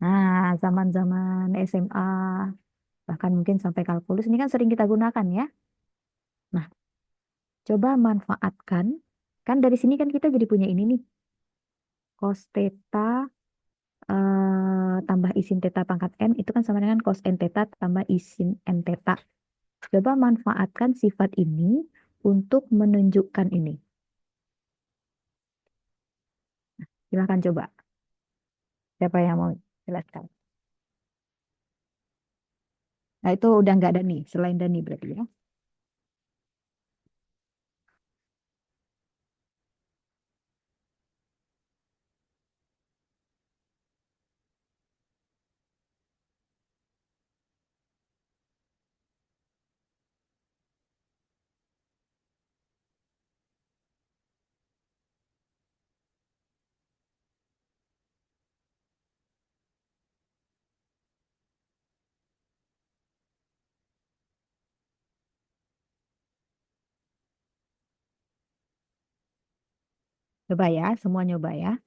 Nah, zaman-zaman SMA, bahkan mungkin sampai kalkulus, ini kan sering kita gunakan ya. Nah, coba manfaatkan. Kan dari sini kan kita jadi punya ini nih. Cos theta tambah isin theta pangkat N itu kan sama dengan cos N theta tambah isin N theta. Coba manfaatkan sifat ini untuk menunjukkan ini. Silahkan coba. Siapa yang mau jelaskan? Nah, itu udah nggak ada nih, selain Dani berarti ya. Coba ya, semua nyoba ya.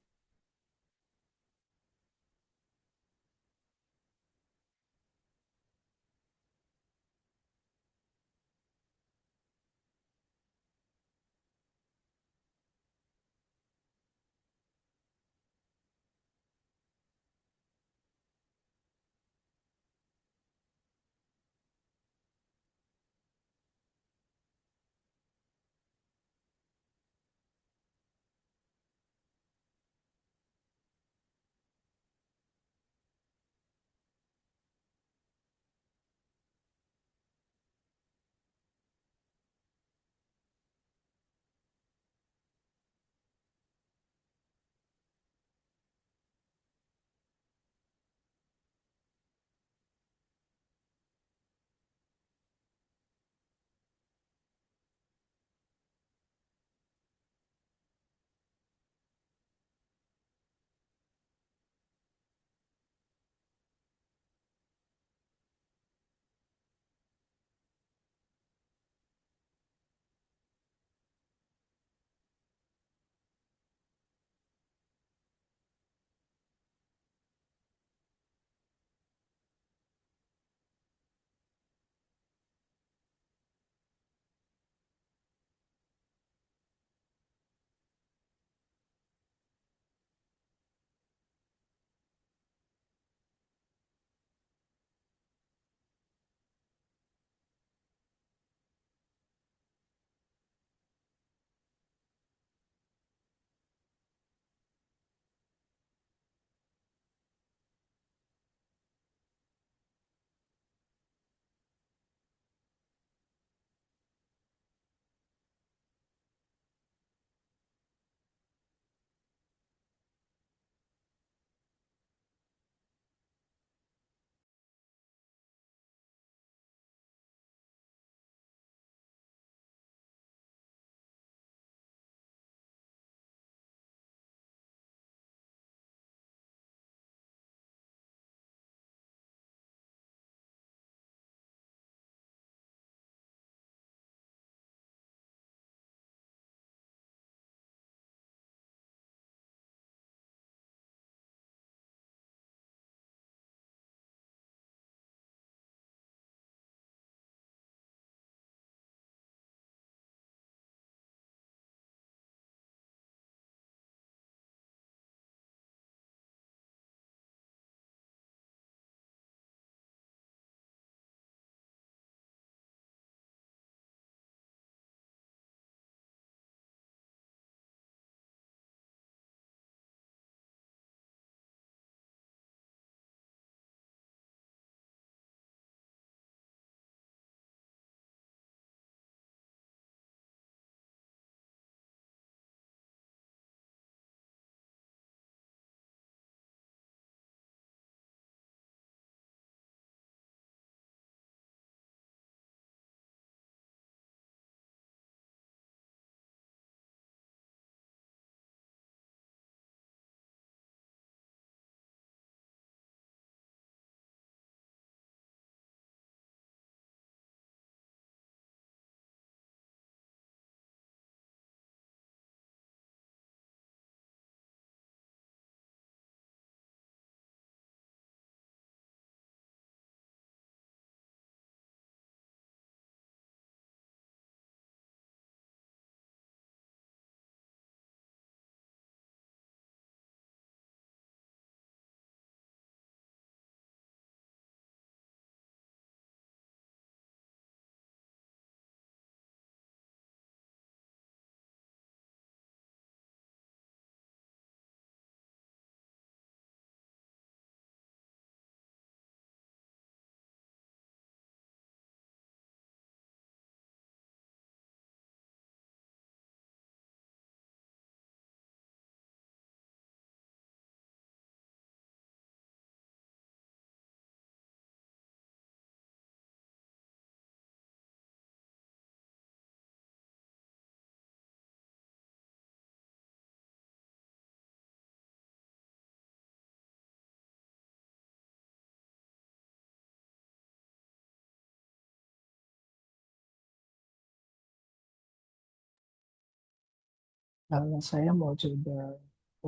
Saya mau coba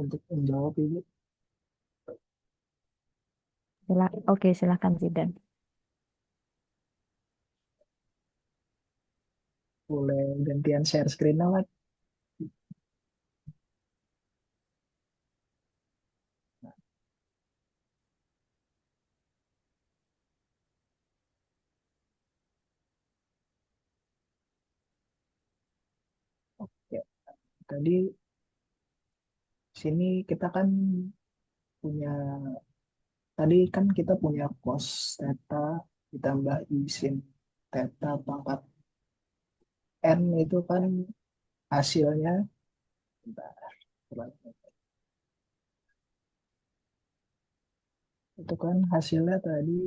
untuk menjawab Ibu. Oke, silakan Zidan. Boleh gantian share screen alat. Oke, tadi sini kita kan punya, tadi kan kita punya cos theta ditambah i sin theta pangkat n itu kan hasilnya, bentar, itu kan hasilnya tadi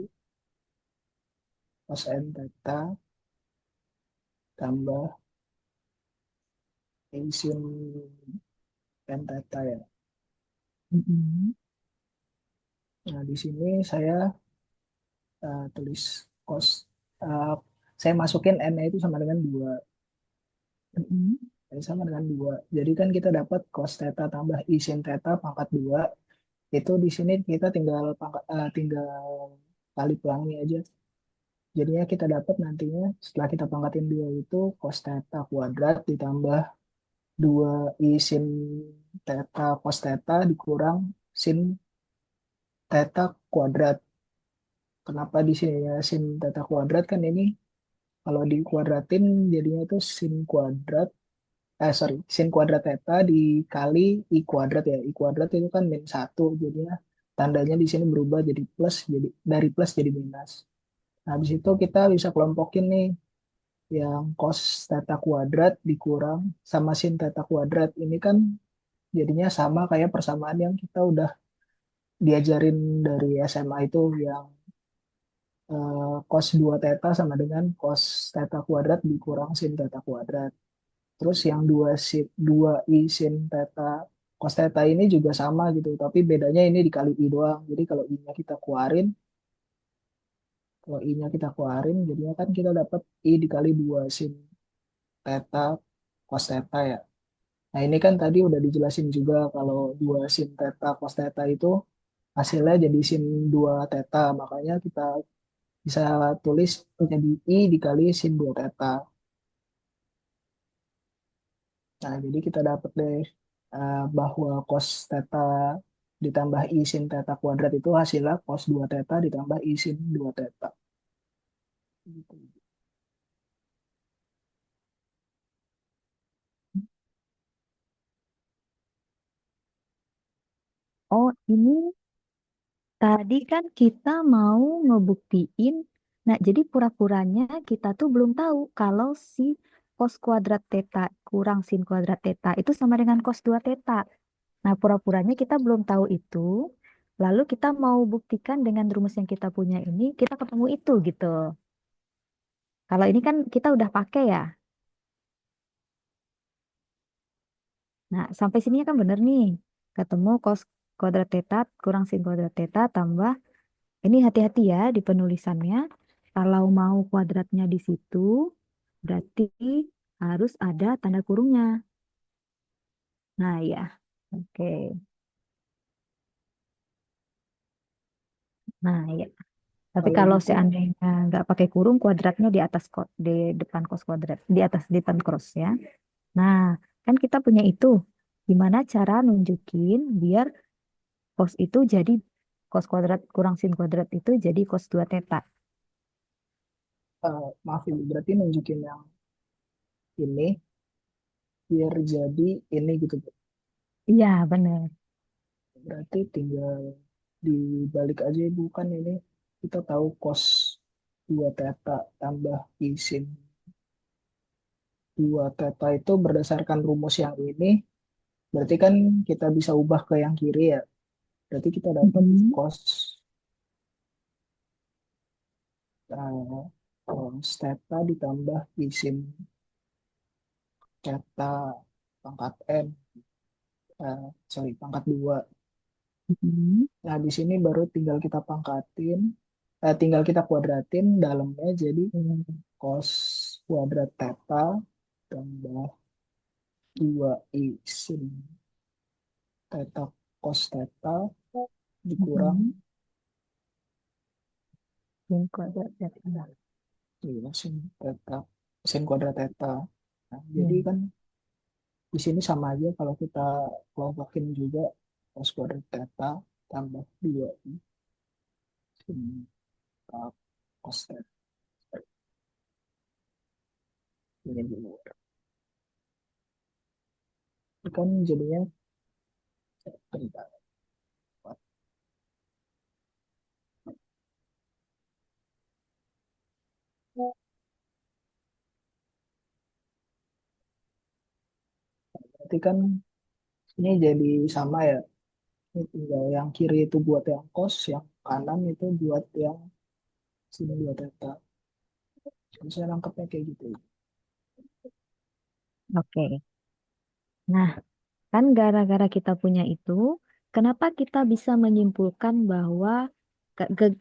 cos n theta tambah i sin n theta ya. Mm-mm. Nah, di sini saya tulis cos, uh, saya masukin n-nya itu sama dengan 2. Mm-mm. Sama dengan 2. Jadi kan kita dapat cos theta tambah i sin theta pangkat 2. Itu di sini kita tinggal tinggal kali pelangi aja. Jadinya kita dapat nantinya setelah kita pangkatin 2 itu cos theta kuadrat ditambah 2 i sin theta cos theta dikurang sin theta kuadrat. Kenapa di sini ya sin theta kuadrat, kan ini kalau dikuadratin jadinya itu sin kuadrat, sin kuadrat theta dikali i kuadrat ya. I kuadrat itu kan min 1, jadinya tandanya di sini berubah jadi plus, jadi dari plus jadi minus. Nah, habis itu kita bisa kelompokin nih yang cos theta kuadrat dikurang sama sin theta kuadrat. Ini kan jadinya sama kayak persamaan yang kita udah diajarin dari SMA itu, yang cos 2 theta sama dengan cos theta kuadrat dikurang sin theta kuadrat. Terus yang 2 i sin theta cos theta ini juga sama gitu, tapi bedanya ini dikali i doang. Jadi kalau i-nya kita keluarin, jadinya kan kita dapat i dikali 2 sin theta cos theta ya. Nah, ini kan tadi udah dijelasin juga kalau 2 sin theta cos theta itu hasilnya jadi sin 2 theta, makanya kita bisa tulis jadi i dikali sin 2 theta. Nah, jadi kita dapat deh bahwa cos theta ditambah i sin theta kuadrat itu hasilnya cos 2 theta ditambah i sin 2 theta. Gitu. Oh, ini tadi kan kita mau ngebuktiin. Nah, jadi pura-puranya kita tuh belum tahu kalau si cos kuadrat theta kurang sin kuadrat theta itu sama dengan cos 2 theta. Nah, pura-puranya kita belum tahu itu. Lalu kita mau buktikan dengan rumus yang kita punya ini, kita ketemu itu gitu. Kalau ini kan kita udah pakai ya. Nah, sampai sini kan bener nih. Ketemu cos kuadrat theta kurang sin kuadrat theta tambah. Ini hati-hati ya di penulisannya. Kalau mau kuadratnya di situ, berarti harus ada tanda kurungnya. Nah, ya. Oke. Nah, ya. Tapi Kalau kalau gitu, seandainya nggak pakai kurung, kuadratnya di atas di depan cos kuadrat, di atas di depan cross ya. Nah, kan kita punya itu. Gimana cara nunjukin biar cos itu jadi cos kuadrat kurang sin kuadrat itu jadi cos 2 theta. maaf Ibu, berarti nunjukin yang ini biar jadi ini gitu. Iya, benar. Berarti tinggal dibalik aja Ibu, kan ini kita tahu cos 2 theta tambah i sin 2 theta itu berdasarkan rumus yang ini, berarti kan kita bisa ubah ke yang kiri ya. Berarti kita dapat Mm-mm. cos eh, cos theta ditambah i sin theta pangkat n, pangkat 2. Mm-mm. Nah, di sini baru tinggal kita pangkatin, tinggal kita kuadratin dalamnya jadi cos kuadrat theta tambah 2i sin theta cos theta dikurang Sin kuadrat theta. iya, sin kuadrat theta. Nah, jadi kan di sini sama aja kalau kita kelompokin juga cos kuadrat theta tambah 2i sin cos theta ini dulu. Kan jadinya bentar. Berarti kan ini jadi sama ya. Ini tinggal yang kiri itu buat yang cos, yang kanan itu buat yang sin 2 theta. Saya nangkepnya kayak gitu. Oke. Nah, kan gara-gara kita punya itu, kenapa kita bisa menyimpulkan bahwa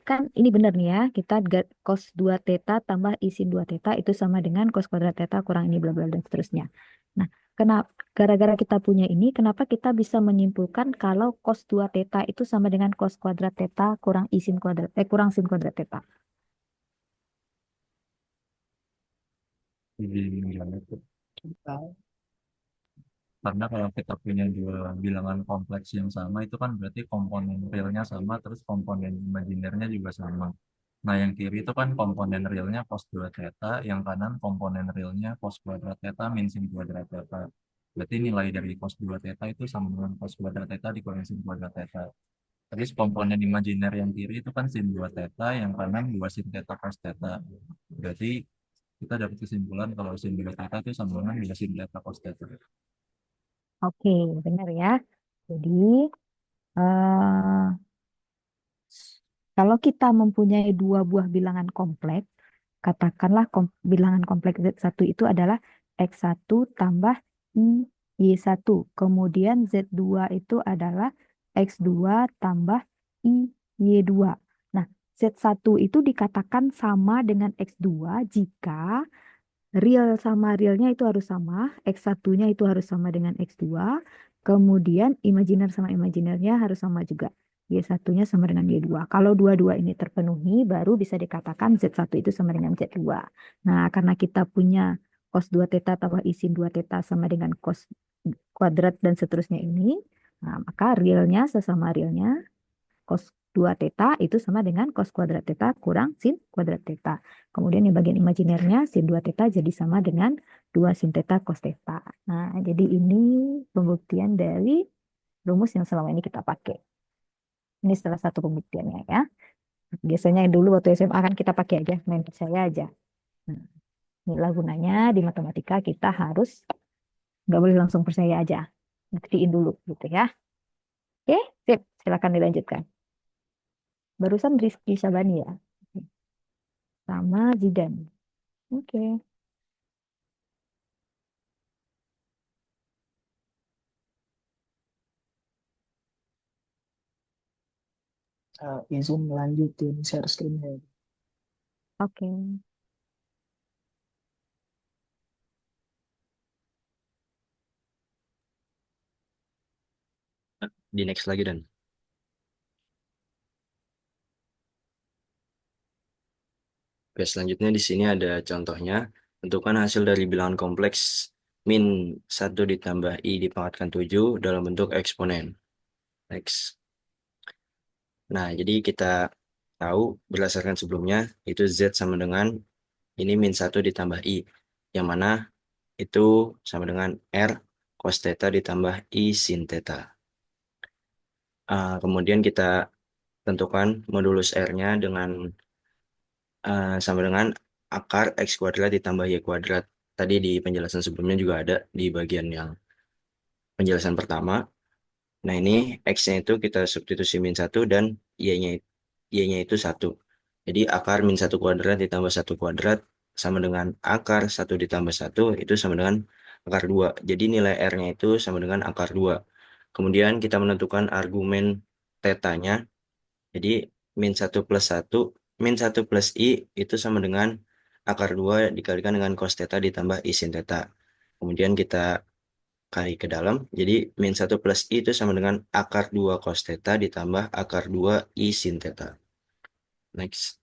kan ini benar nih ya, kita cos 2 theta tambah i sin 2 theta itu sama dengan cos kuadrat theta kurang ini bla bla dan seterusnya. Nah, kenapa gara-gara kita punya ini, kenapa kita bisa menyimpulkan kalau cos 2 theta itu sama dengan cos kuadrat theta kurang i sin kuadrat kurang sin kuadrat theta. Jadi gimana tuh? Kita Karena kalau kita punya dua bilangan kompleks yang sama, itu kan berarti komponen realnya sama, terus komponen imajinernya juga sama. Nah, yang kiri itu kan komponen realnya cos 2 theta, yang kanan komponen realnya cos kuadrat theta min sin kuadrat theta. Berarti nilai dari cos 2 theta itu sama dengan cos kuadrat theta dikurangi sin kuadrat theta. Terus komponen imajiner yang kiri itu kan sin 2 theta, yang kanan 2 sin theta cos theta. Berarti kita dapat kesimpulan kalau sin 2 theta itu sama dengan 2 sin theta cos theta. Oke, benar ya. Jadi, eh kalau kita mempunyai dua buah bilangan kompleks, katakanlah bilangan kompleks Z1 itu adalah X1 tambah I Y1. Kemudian Z2 itu adalah X2 tambah I Y2. Nah, Z1 itu dikatakan sama dengan X2 jika real sama realnya itu harus sama, X1-nya itu harus sama dengan X2, kemudian imajiner sama imajinernya harus sama juga. Y1-nya sama dengan Y2. Kalau dua-dua ini terpenuhi, baru bisa dikatakan Z1 itu sama dengan Z2. Nah, karena kita punya cos 2 theta tambah I sin 2 theta sama dengan cos kuadrat dan seterusnya ini, nah, maka realnya sesama realnya, cos 2 theta itu sama dengan cos kuadrat theta kurang sin kuadrat theta. Kemudian yang bagian imajinernya sin 2 theta jadi sama dengan 2 sin theta cos theta. Nah, jadi ini pembuktian dari rumus yang selama ini kita pakai. Ini salah satu pembuktiannya ya. Biasanya dulu waktu SMA kan kita pakai aja, main percaya aja. Nah, inilah gunanya di matematika kita harus nggak boleh langsung percaya aja. Buktiin dulu gitu ya. Oke, sip. Silakan dilanjutkan. Barusan Rizky Syabani ya. Sama Zidan. Oke. izin melanjutin share screen-nya. Oke. Di next lagi dan. Oke, selanjutnya di sini ada contohnya. Tentukan hasil dari bilangan kompleks min 1 ditambah I dipangkatkan 7 dalam bentuk eksponen. Next. Nah, jadi kita tahu berdasarkan sebelumnya itu Z sama dengan ini min 1 ditambah I. Yang mana itu sama dengan R cos theta ditambah I sin theta. Kemudian kita tentukan modulus R-nya dengan sama dengan akar X kuadrat ditambah Y kuadrat. Tadi di penjelasan sebelumnya juga ada di bagian yang penjelasan pertama. Nah, ini X-nya itu kita substitusi min 1 dan Y-nya itu 1. Jadi akar min 1 kuadrat ditambah 1 kuadrat sama dengan akar 1 ditambah 1 itu sama dengan akar 2. Jadi nilai R-nya itu sama dengan akar 2. Kemudian kita menentukan argumen tetanya. Jadi min 1 plus 1, min 1 plus I itu sama dengan akar 2 dikalikan dengan cos theta ditambah I sin theta. Kemudian kita kali ke dalam. Jadi min 1 plus I itu sama dengan akar 2 cos theta ditambah akar 2 I sin theta. Next.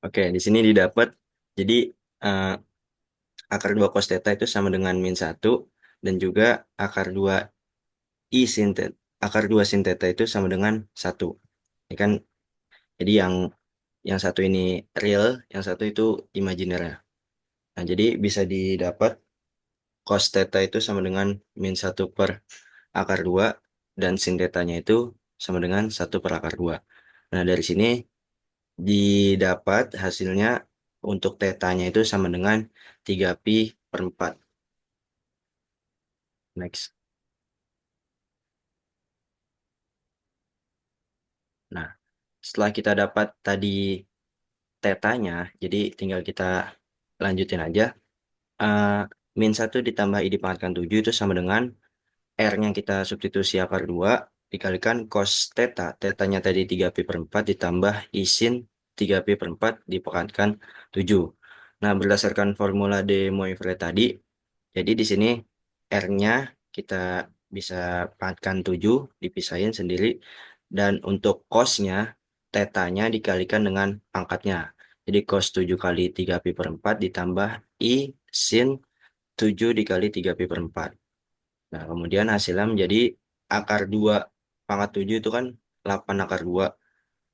Oke, di sini didapat. Jadi eh, akar 2 cos theta itu sama dengan min 1 dan juga akar 2 I sin theta, akar 2 sin theta itu sama dengan 1. Ini kan jadi yang satu ini real, yang satu itu imajiner. Nah, jadi bisa didapat cos theta itu sama dengan min 1 per akar 2 dan sin theta-nya itu sama dengan 1 per akar 2. Nah, dari sini didapat hasilnya untuk theta-nya itu sama dengan 3pi per 4. Next. Nah, setelah kita dapat tadi theta-nya, jadi tinggal kita lanjutin aja. Min 1 ditambah I dipangkatkan 7 itu sama dengan R-nya kita substitusi akar 2 dikalikan cos theta. Theta-nya tadi 3pi per 4 ditambah I sin 3pi per 4 dipangkatkan 7. Nah, berdasarkan formula de Moivre tadi, jadi di sini R-nya kita bisa pangkatkan 7, dipisahin sendiri. Dan untuk cos-nya, theta-nya dikalikan dengan pangkatnya. Jadi cos 7 kali 3pi per 4 ditambah I sin 7 dikali 3pi per 4. Nah, kemudian hasilnya menjadi akar 2 pangkat 7 itu kan 8 akar 2.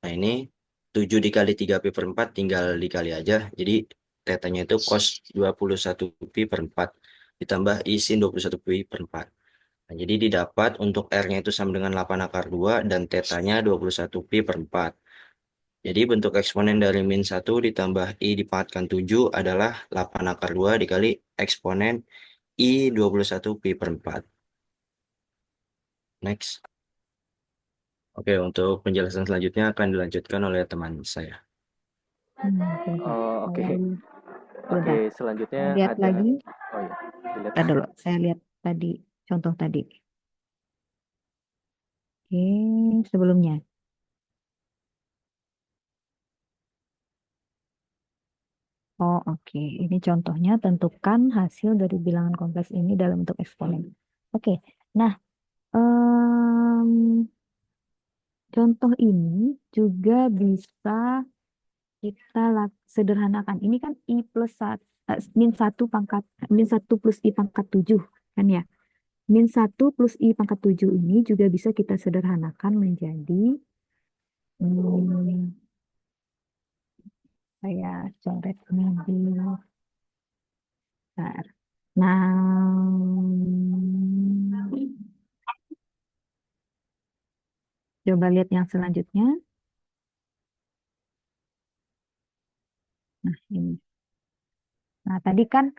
Nah, ini 7 dikali 3pi per 4 tinggal dikali aja. Jadi tetanya itu cos 21pi per 4 ditambah I sin 21pi per 4. Nah, jadi didapat untuk R-nya itu sama dengan 8 akar 2 dan tetanya 21pi per 4. Jadi bentuk eksponen dari min 1 ditambah I dipangkatkan 7 adalah 8 akar 2 dikali eksponen I 21pi per 4. Next. Oke, untuk penjelasan selanjutnya akan dilanjutkan oleh teman saya. Sebentar. Oke. Saya Oke, sebentar. selanjutnya Saya lihat ada. lagi. Oh iya, dilihat. Tadi dulu. Saya lihat tadi contoh tadi. Oke, sebelumnya. Oh, oke. Ini contohnya tentukan hasil dari bilangan kompleks ini dalam bentuk eksponen. Oke. Nah, contoh ini juga bisa kita sederhanakan. Ini kan I plus min 1 pangkat min 1 plus I pangkat 7 kan ya. Min 1 plus I pangkat 7 ini juga bisa kita sederhanakan menjadi saya coret ini dulu. Bentar. Nah, coba lihat yang selanjutnya. Nah, ini. Nah, tadi kan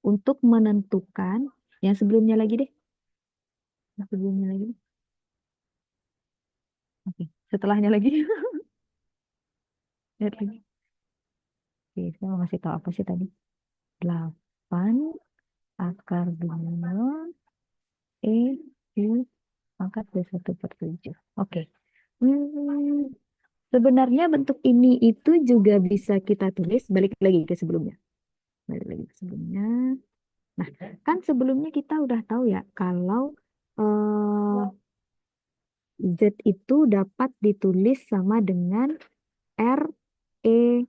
untuk menentukan yang sebelumnya lagi deh. Yang sebelumnya lagi deh. Oke, setelahnya lagi. Lihat lagi. Oke, saya mau ngasih tahu apa sih tadi? 8 akar 2 I pangkat 21 per 7. Oke. Sebenarnya bentuk ini itu juga bisa kita tulis balik lagi ke sebelumnya. Balik lagi ke sebelumnya. Nah, kan sebelumnya kita udah tahu ya kalau Z itu dapat ditulis sama dengan R E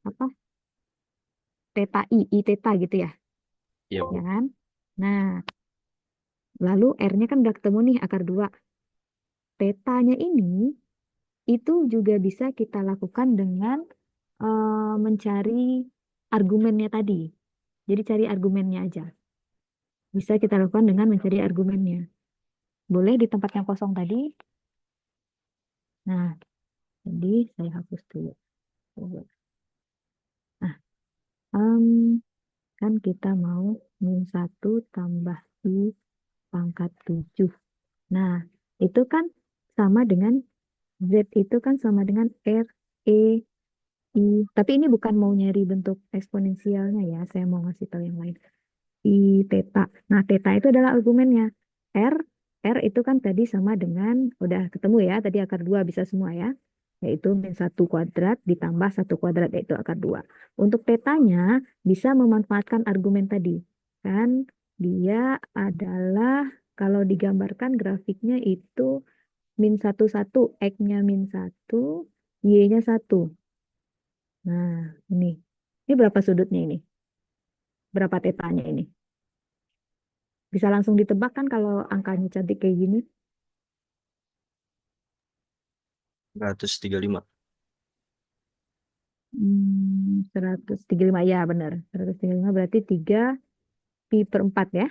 apa theta I theta gitu ya, Iya, Bu. ya kan? Nah, lalu R-nya kan udah ketemu nih akar 2. Tetanya ini itu juga bisa kita lakukan dengan mencari argumennya tadi. Jadi cari argumennya aja. Bisa kita lakukan dengan mencari argumennya. Boleh di tempat yang kosong tadi. Nah, jadi saya hapus dulu. Nah, kan kita mau min 1 tambah I pangkat 7. Nah, itu kan sama dengan Z itu kan sama dengan R, E, I. Tapi ini bukan mau nyari bentuk eksponensialnya ya. Saya mau ngasih tahu yang lain. I theta. Nah, theta itu adalah argumennya. R, R itu kan tadi sama dengan, udah ketemu ya, tadi akar 2 bisa semua ya. Yaitu min 1 kuadrat ditambah 1 kuadrat, yaitu akar 2. Untuk tetanya bisa memanfaatkan argumen tadi. Kan dia adalah, kalau digambarkan grafiknya itu min 1, 1, X-nya min 1, Y-nya 1. Nah, ini. Ini berapa sudutnya ini? Berapa tetanya ini? Bisa langsung ditebak kan kalau angkanya cantik kayak gini? 135. 135, ya benar. 135 berarti 3 pi per 4 ya.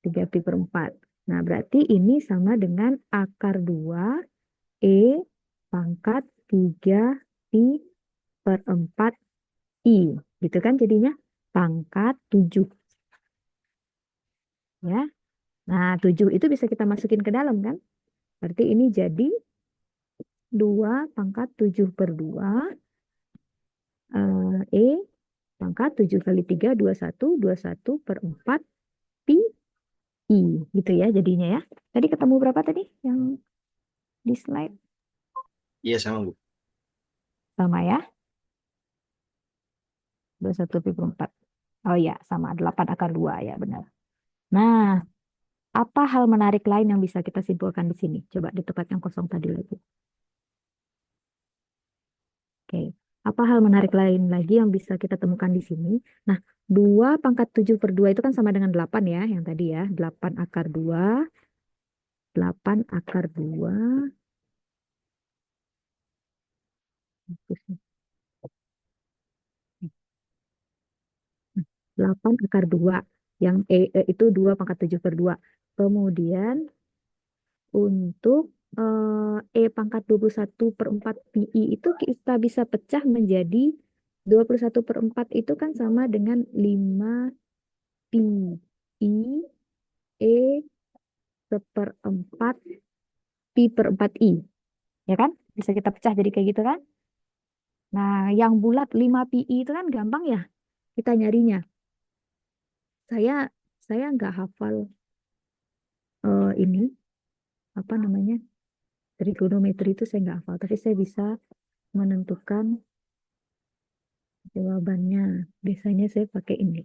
3 pi per 4. Nah, berarti ini sama dengan akar 2 E pangkat 3 pi per 4 I. Gitu kan jadinya? Pangkat 7. Ya. Nah, 7 itu bisa kita masukin ke dalam kan? Berarti ini jadi 2 pangkat 7 per 2 E pangkat 7 kali 3, 21 per 4 pi I. Gitu ya jadinya ya. Tadi ketemu berapa tadi yang di slide? Iya sama Bu. Sama ya. 21 pi per 4. Oh ya, sama 8 akar 2 ya benar. Nah, apa hal menarik lain yang bisa kita simpulkan di sini? Coba di tempat yang kosong tadi lagi. Oke. Apa hal menarik lain lagi yang bisa kita temukan di sini? Nah, 2 pangkat 7 per 2 itu kan sama dengan 8 ya, yang tadi ya. 8 akar 2. 8 akar 2. 8 akar 2. Yang itu 2 pangkat 7 per 2. Kemudian untuk E pangkat 21 per 4 PI itu kita bisa pecah menjadi 21 per 4 itu kan sama dengan 5 pi I E seperempat pi per 4 I. Ya kan? Bisa kita pecah jadi kayak gitu kan? Nah, yang bulat 5 pi I itu kan gampang ya kita nyarinya. Saya nggak hafal ini apa namanya trigonometri itu saya nggak hafal, tapi saya bisa menentukan jawabannya. Biasanya saya pakai ini.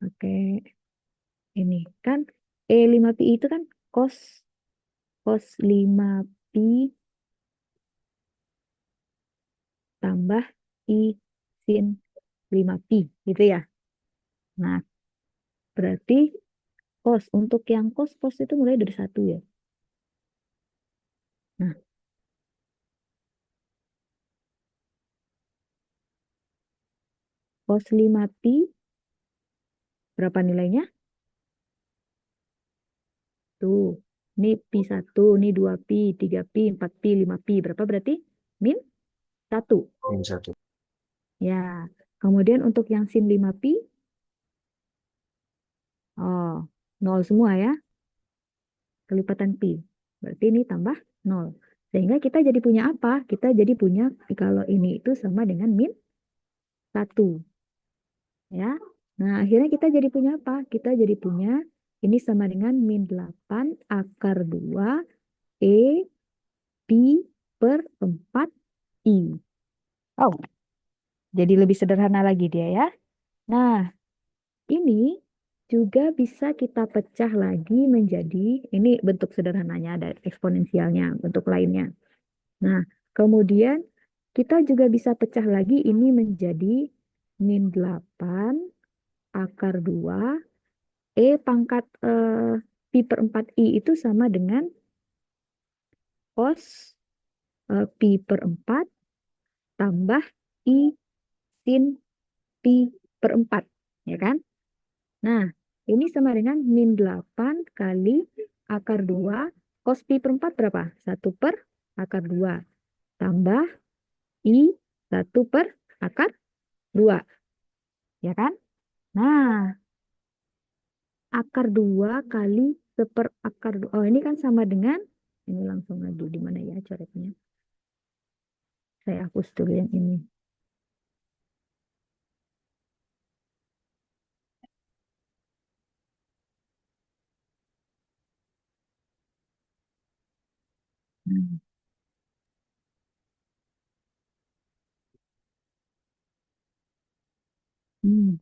Pakai ini kan E5pi itu kan cos 5pi tambah I sin 5pi gitu ya. Nah, berarti cos untuk yang cos itu mulai dari 1 ya. Nah, cos 5pi berapa nilainya? Tuh, ini pi 1, ini 2 pi, 3 pi, 4 pi, 5 pi. Berapa berarti? Min 1. Min 1. Ya, kemudian untuk yang sin 5 pi, oh, 0 semua ya. Kelipatan pi. Berarti ini tambah 0. Sehingga kita jadi punya apa? Kita jadi punya, kalau ini itu sama dengan min 1. Ya. Nah, akhirnya kita jadi punya apa? Kita jadi punya, ini sama dengan min 8 akar 2 E pi per 4 I. Oh, jadi lebih sederhana lagi dia ya. Nah, ini juga bisa kita pecah lagi menjadi, ini bentuk sederhananya, ada eksponensialnya, bentuk lainnya. Nah, kemudian kita juga bisa pecah lagi ini menjadi min 8 akar 2 E pangkat pi per 4 I itu sama dengan cos pi per 4 tambah I sin pi per 4. Ya kan? Nah, ini sama dengan min 8 kali akar 2. Cos pi per 4 berapa? 1 per akar 2. Tambah I 1 per akar 2. Ya kan? Nah, akar 2 kali seperakar 2. Oh, ini kan sama dengan, ini langsung lagi di mana ya coretnya? Saya hapus dulu yang ini. Hmm. Hmm.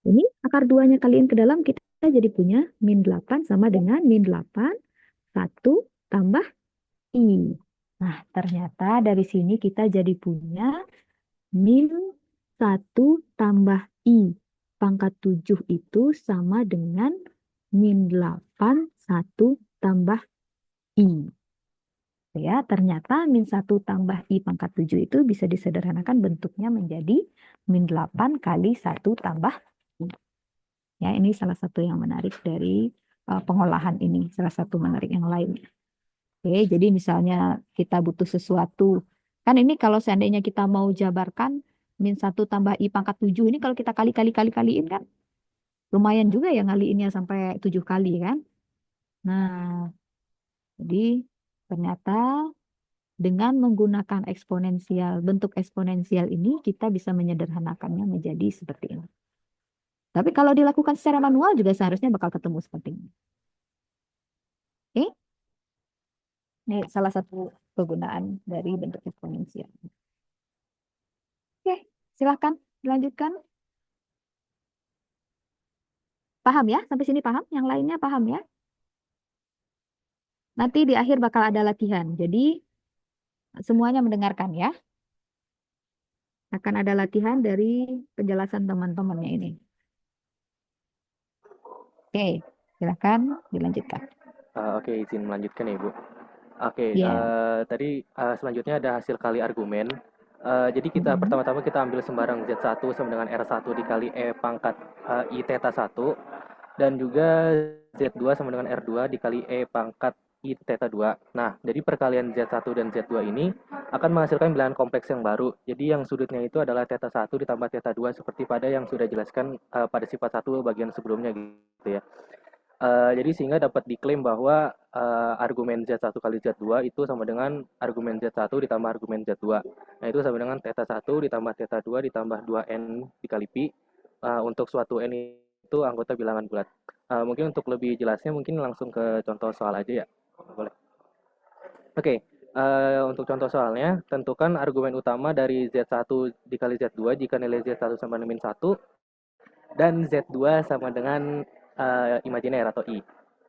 Ini akar 2-nya kaliin ke dalam, kita jadi punya min 8 sama dengan min 8, 1 tambah I. Nah, ternyata dari sini kita jadi punya min 1 tambah I pangkat 7 itu sama dengan min 8, 1 tambah I. Ya, ternyata min 1 tambah I pangkat 7 itu bisa disederhanakan bentuknya menjadi min 8 kali 1 tambah I. Ya, ini salah satu yang menarik dari pengolahan ini, salah satu menarik yang lain. Oke, jadi misalnya kita butuh sesuatu. Kan ini kalau seandainya kita mau jabarkan min 1 tambah I pangkat 7 ini kalau kita kaliin kan lumayan juga ya ngaliinnya sampai 7 kali kan. Nah, jadi ternyata dengan menggunakan eksponensial, bentuk eksponensial ini kita bisa menyederhanakannya menjadi seperti ini. Tapi kalau dilakukan secara manual juga seharusnya bakal ketemu seperti ini. Oke? Ini salah satu kegunaan dari bentuk eksponensial. Oke, silahkan dilanjutkan. Paham ya? Sampai sini paham? Yang lainnya paham ya? Nanti di akhir bakal ada latihan. Jadi semuanya mendengarkan ya. Akan ada latihan dari penjelasan teman-temannya ini. Oke, silahkan dilanjutkan. Oke, izin melanjutkan ya, Ibu. Oke, Ya, tadi selanjutnya ada hasil kali argumen. Jadi kita pertama-tama kita ambil sembarang Z1 sama dengan R1 dikali E pangkat I theta 1 dan juga Z2 sama dengan R2 dikali E pangkat I theta 2. Nah, dari perkalian Z1 dan Z2 ini akan menghasilkan bilangan kompleks yang baru. Jadi yang sudutnya itu adalah theta 1 ditambah theta 2 seperti pada yang sudah jelaskan pada sifat 1 bagian sebelumnya gitu ya. Jadi sehingga dapat diklaim bahwa argumen Z1 kali Z2 itu sama dengan argumen Z1 ditambah argumen Z2. Nah, itu sama dengan theta 1 ditambah theta 2 ditambah 2N dikali Pi. Untuk suatu N itu anggota bilangan bulat. Mungkin untuk lebih jelasnya mungkin langsung ke contoh soal aja ya. Boleh. Oke, untuk contoh soalnya, tentukan argumen utama dari Z1 dikali Z2 jika nilai Z1 sama dengan min 1 dan Z2 sama dengan imajiner atau I.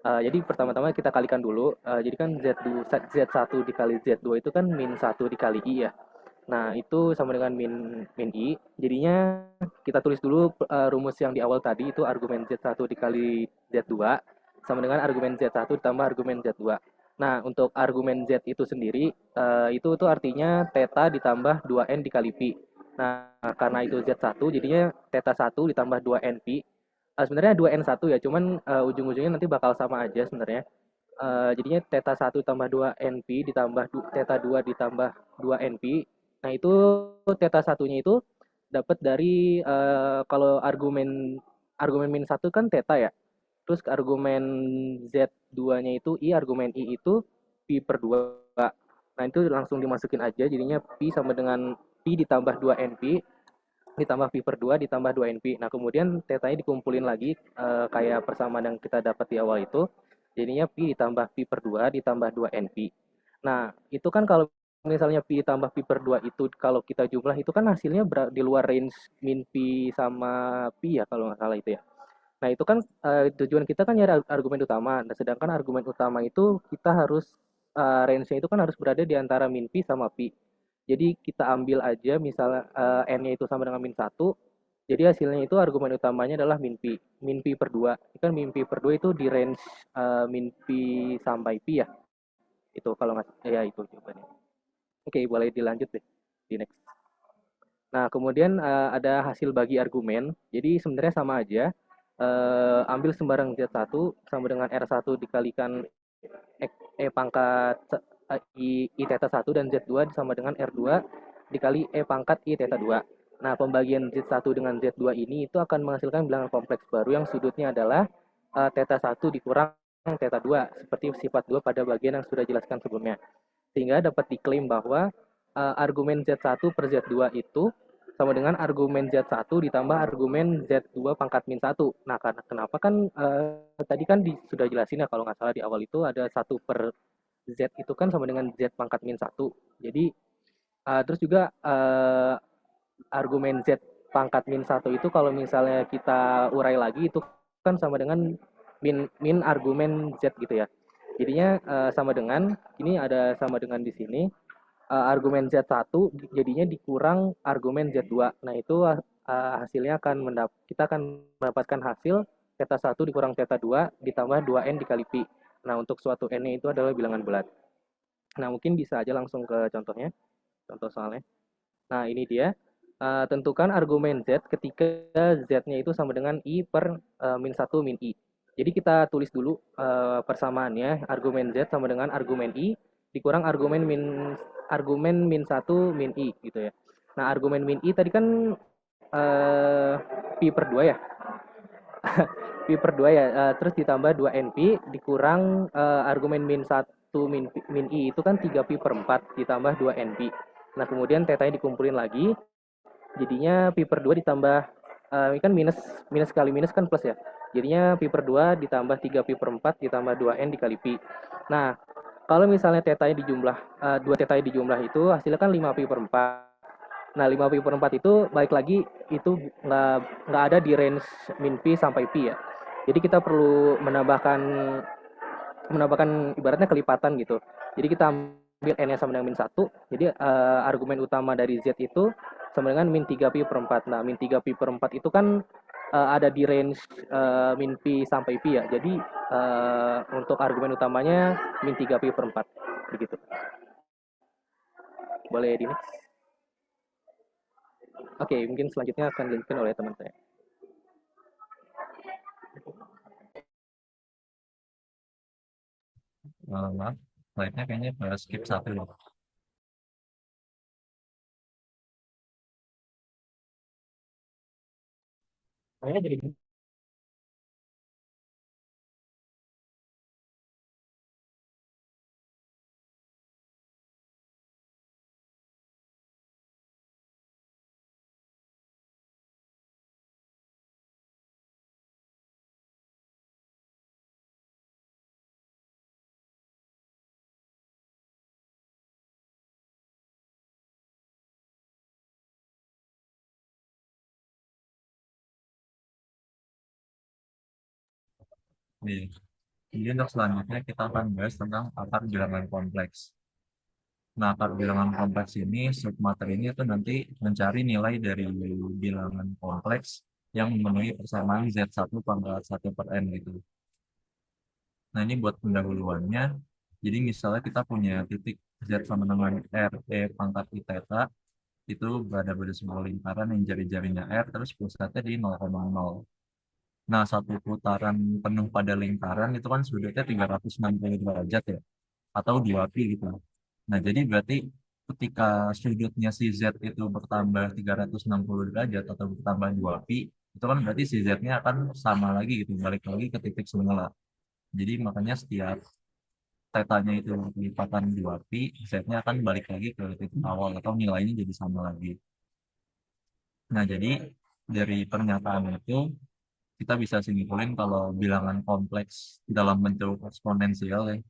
Jadi pertama-tama kita kalikan dulu. Jadi kan Z1 dikali Z2 itu kan min 1 dikali I ya. Nah, itu sama dengan min I. Jadinya kita tulis dulu rumus yang di awal tadi itu argumen Z1 dikali Z2 sama dengan argumen Z1 ditambah argumen Z2. Nah, untuk argumen Z itu sendiri, itu tuh artinya theta ditambah 2N dikali Pi. Nah, karena itu Z1, jadinya theta 1 ditambah 2N Pi. Sebenarnya 2N1 ya, cuman ujung-ujungnya nanti bakal sama aja sebenarnya. Jadinya theta 1 tambah 2 NP ditambah theta 2 ditambah 2 NP. Nah, itu theta satunya itu dapat dari kalau argumen min 1 kan theta ya. Terus argumen Z2-nya itu argumen I itu pi per 2. Nah, itu langsung dimasukin aja jadinya pi sama dengan pi ditambah 2 NP ditambah pi per 2 ditambah 2 NP. Nah, kemudian tetanya dikumpulin lagi kayak persamaan yang kita dapat di awal itu. Jadinya pi ditambah pi per 2 ditambah 2 NP. Nah, itu kan kalau misalnya pi ditambah pi per 2 itu kalau kita jumlah itu kan hasilnya di luar range min pi sama pi ya kalau nggak salah itu ya. Nah, itu kan tujuan kita kan nyari argumen utama. Nah, sedangkan argumen utama itu kita harus range-nya itu kan harus berada di antara min pi sama pi. Jadi kita ambil aja misalnya n-nya itu sama dengan min 1. Jadi hasilnya itu argumen utamanya adalah min pi. Min pi per 2. Ini kan min pi per 2 itu di range min pi sampai pi ya. Itu kalau nggak ya itu jawabannya. Oke, boleh dilanjut deh di next. Nah, kemudian ada hasil bagi argumen. Jadi sebenarnya sama aja. Ambil sembarang Z1 sama dengan R1 dikalikan E pangkat I theta 1 dan Z2 sama dengan R2 dikali E pangkat I theta 2. Nah, pembagian Z1 dengan Z2 ini itu akan menghasilkan bilangan kompleks baru yang sudutnya adalah theta 1 dikurang theta 2 seperti sifat 2 pada bagian yang sudah jelaskan sebelumnya. Sehingga dapat diklaim bahwa argumen Z1 per Z2 itu sama dengan argumen Z1 ditambah argumen Z2 pangkat min 1. Nah, karena kenapa kan tadi kan sudah jelasin ya kalau nggak salah di awal itu ada 1 per Z itu kan sama dengan Z pangkat min 1. Jadi terus juga argumen Z pangkat min 1 itu kalau misalnya kita urai lagi itu kan sama dengan min argumen Z gitu ya. Jadinya sama dengan, ini ada sama dengan di sini, argumen Z1 jadinya dikurang argumen Z2. Nah itu hasilnya kita akan mendapatkan hasil theta 1 dikurang theta 2 ditambah 2N dikali Pi. Nah untuk suatu N-nya itu adalah bilangan bulat. Nah mungkin bisa aja langsung ke contohnya, contoh soalnya. Nah ini dia, tentukan argumen Z ketika Z-nya itu sama dengan I per min 1 min I. Jadi kita tulis dulu persamaannya, argumen Z sama dengan argumen I dikurang argumen min 1 min I gitu ya. Nah argumen min I tadi kan Pi per 2 ya. Pi per 2 ya, terus ditambah 2NP dikurang argumen min 1 min I itu kan 3Pi per 4 ditambah 2NP. Nah kemudian tetanya dikumpulin lagi, jadinya Pi per 2 ditambah, ini kan minus kali minus kan plus ya. Jadinya Pi per 2 ditambah 3Pi per 4 ditambah 2N dikali Pi. Nah, kalau misalnya tetanya dijumlah, 2 tetanya dijumlah itu hasilnya kan 5Pi per 4. Nah, 5Pi per 4 itu balik lagi itu nggak ada di range min Pi sampai Pi ya. Jadi kita perlu menambahkan ibaratnya kelipatan gitu. Jadi kita ambil N-nya sama dengan min 1. Jadi argumen utama dari Z itu sama dengan min 3Pi per 4. Nah, min 3Pi per 4 itu kan ada di range min Pi sampai Pi ya. Jadi untuk argumen utamanya min 3Pi per 4. Begitu. Boleh di next? Oke, mungkin selanjutnya akan dilanjutkan oleh teman saya. Maaf, slide-nya kayaknya skip 1 loh. Saya jadi Nih, jadi untuk selanjutnya kita akan bahas tentang akar bilangan kompleks. Nah, akar bilangan kompleks ini, submaterinya itu nanti mencari nilai dari bilangan kompleks yang memenuhi persamaan Z1 pangkat 1 per N gitu. Nah, ini buat pendahuluannya. Jadi misalnya kita punya titik Z sama dengan R, E pangkat I theta, itu berada pada sebuah lingkaran yang jari-jarinya R, terus pusatnya di 0,0. Nah, satu putaran penuh pada lingkaran itu kan sudutnya 360 derajat ya, atau 2pi gitu. Nah, jadi berarti ketika sudutnya si Z itu bertambah 360 derajat atau bertambah 2pi, itu kan berarti si Z-nya akan sama lagi gitu, balik lagi ke titik semula. Jadi makanya setiap tetanya itu lipatan 2pi, Z-nya akan balik lagi ke titik awal atau nilainya jadi sama lagi. Nah, jadi dari pernyataan itu kita bisa simpulin kalau bilangan kompleks dalam bentuk eksponensial ya,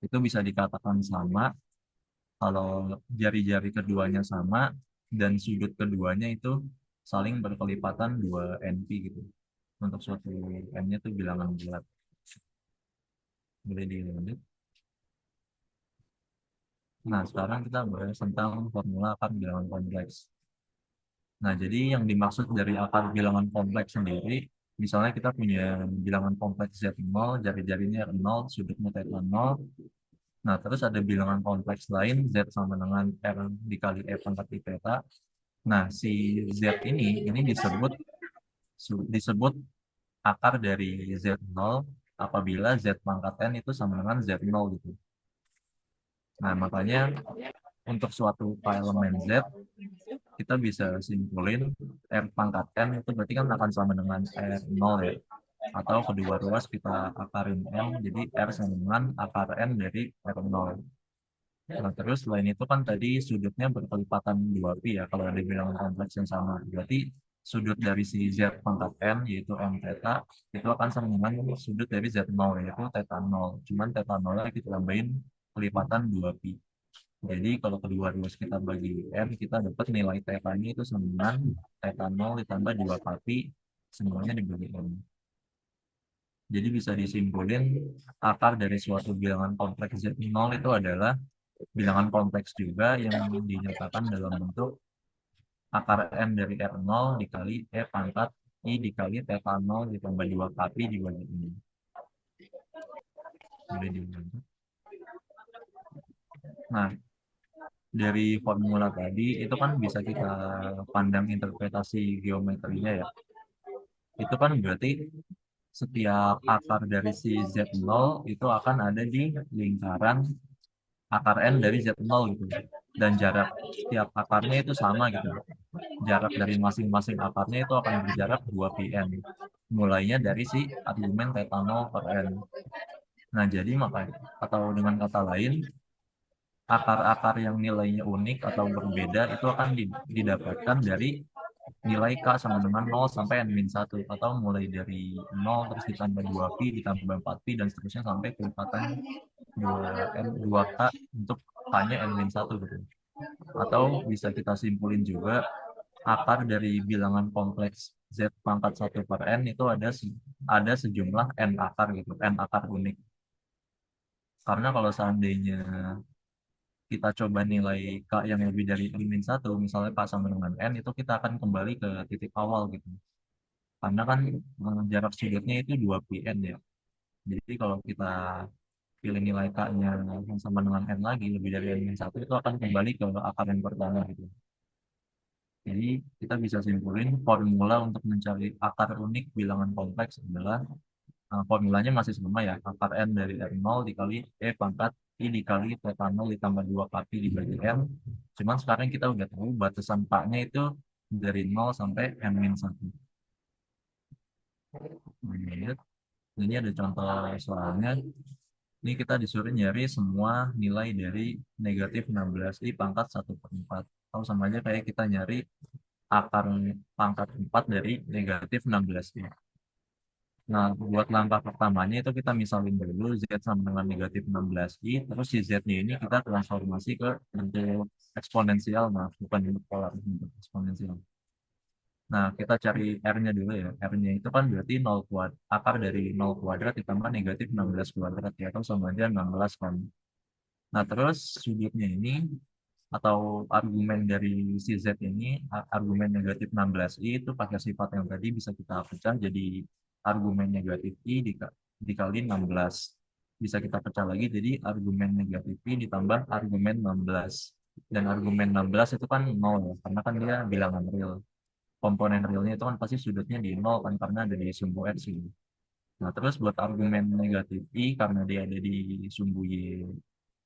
itu bisa dikatakan sama kalau jari-jari keduanya sama dan sudut keduanya itu saling berkelipatan 2NP gitu. Untuk suatu N-nya itu bilangan bulat. Boleh dilanjut. Nah, sekarang kita bahas tentang formula akar bilangan kompleks. Nah, jadi yang dimaksud dari akar bilangan kompleks sendiri, misalnya kita punya bilangan kompleks Z0, jari-jarinya 0, sudutnya theta 0. Nah, terus ada bilangan kompleks lain, Z sama dengan R dikali E pangkat I theta. Nah, si Z ini disebut akar dari Z0 apabila Z pangkat N itu sama dengan Z0 gitu. Nah, makanya untuk suatu elemen Z, kita bisa simpulin R pangkat N itu berarti kan akan sama dengan R0 ya. Atau kedua ruas kita akarin N, jadi R sama dengan akar N dari R0. Nah, terus selain itu kan tadi sudutnya berkelipatan 2pi ya, kalau ada bilangan kompleks yang sama. Berarti sudut dari si Z pangkat N, yaitu M theta, itu akan sama dengan sudut dari Z0, yaitu theta 0. Cuman theta 0 kita tambahin kelipatan 2pi. Jadi kalau kedua ruas kita bagi N, kita dapat nilai theta-nya itu sama dengan theta 0 ditambah 2 pi, semuanya dibagi N. Jadi bisa disimpulin akar dari suatu bilangan kompleks Z0 itu adalah bilangan kompleks juga yang dinyatakan dalam bentuk akar N dari R0 dikali E pangkat I dikali theta 0 ditambah 2 pi dibagi ini. Boleh dilanjut. Nah, dari formula tadi itu kan bisa kita pandang interpretasi geometrinya ya. Itu kan berarti setiap akar dari si Z0 itu akan ada di lingkaran akar N dari Z0 gitu. Dan jarak setiap akarnya itu sama gitu. Jarak dari masing-masing akarnya itu akan berjarak 2πn. Mulainya dari si argumen theta 0 per N. Nah, jadi makanya, atau dengan kata lain, akar-akar yang nilainya unik atau berbeda itu akan didapatkan dari nilai K sama dengan 0 sampai N-1 atau mulai dari 0 terus ditambah 2pi ditambah 4pi dan seterusnya sampai kelipatan 2K untuk K-nya N-1 gitu. Atau bisa kita simpulin juga akar dari bilangan kompleks Z pangkat 1 per N itu ada sejumlah N akar gitu, N akar unik. Karena kalau seandainya kita coba nilai K yang lebih dari N-1, misalnya K sama dengan N, itu kita akan kembali ke titik awal gitu. Karena kan jarak sudutnya itu 2πn ya. Jadi kalau kita pilih nilai K-nya yang sama dengan N lagi, lebih dari N-1, itu akan kembali ke akar yang pertama gitu. Jadi kita bisa simpulin formula untuk mencari akar unik bilangan kompleks adalah formulanya masih sama ya, akar N dari R0 dikali E pangkat I dikali theta 0 ditambah 2 pi dibagi M. Cuman sekarang kita udah tahu batasan K-nya itu dari 0 sampai N-1. Ini ada contoh soalnya. Ini kita disuruh nyari semua nilai dari negatif 16i pangkat 1/4. Atau sama aja kayak kita nyari akar pangkat 4 dari negatif 16i. Nah, buat langkah pertamanya itu kita misalin dulu Z sama dengan negatif 16i, terus si Z-nya ini kita transformasi ke bentuk eksponensial, nah bukan bentuk polar, bentuk eksponensial. Nah, kita cari R-nya dulu ya. R-nya itu kan berarti 0 kuadrat, akar dari 0 kuadrat ditambah negatif 16 kuadrat ya, atau sama aja 16 kan. Nah, terus sudutnya ini, atau argumen dari si Z ini, argumen negatif 16i itu pakai sifat yang tadi bisa kita pecah jadi argumen negatif I dikali 16. Bisa kita pecah lagi jadi argumen negatif I ditambah argumen 16. Dan argumen 16 itu kan 0 ya, karena kan dia bilangan real. Komponen realnya itu kan pasti sudutnya di 0 kan karena ada di sumbu X gitu. Nah, terus buat argumen negatif I karena dia ada di sumbu Y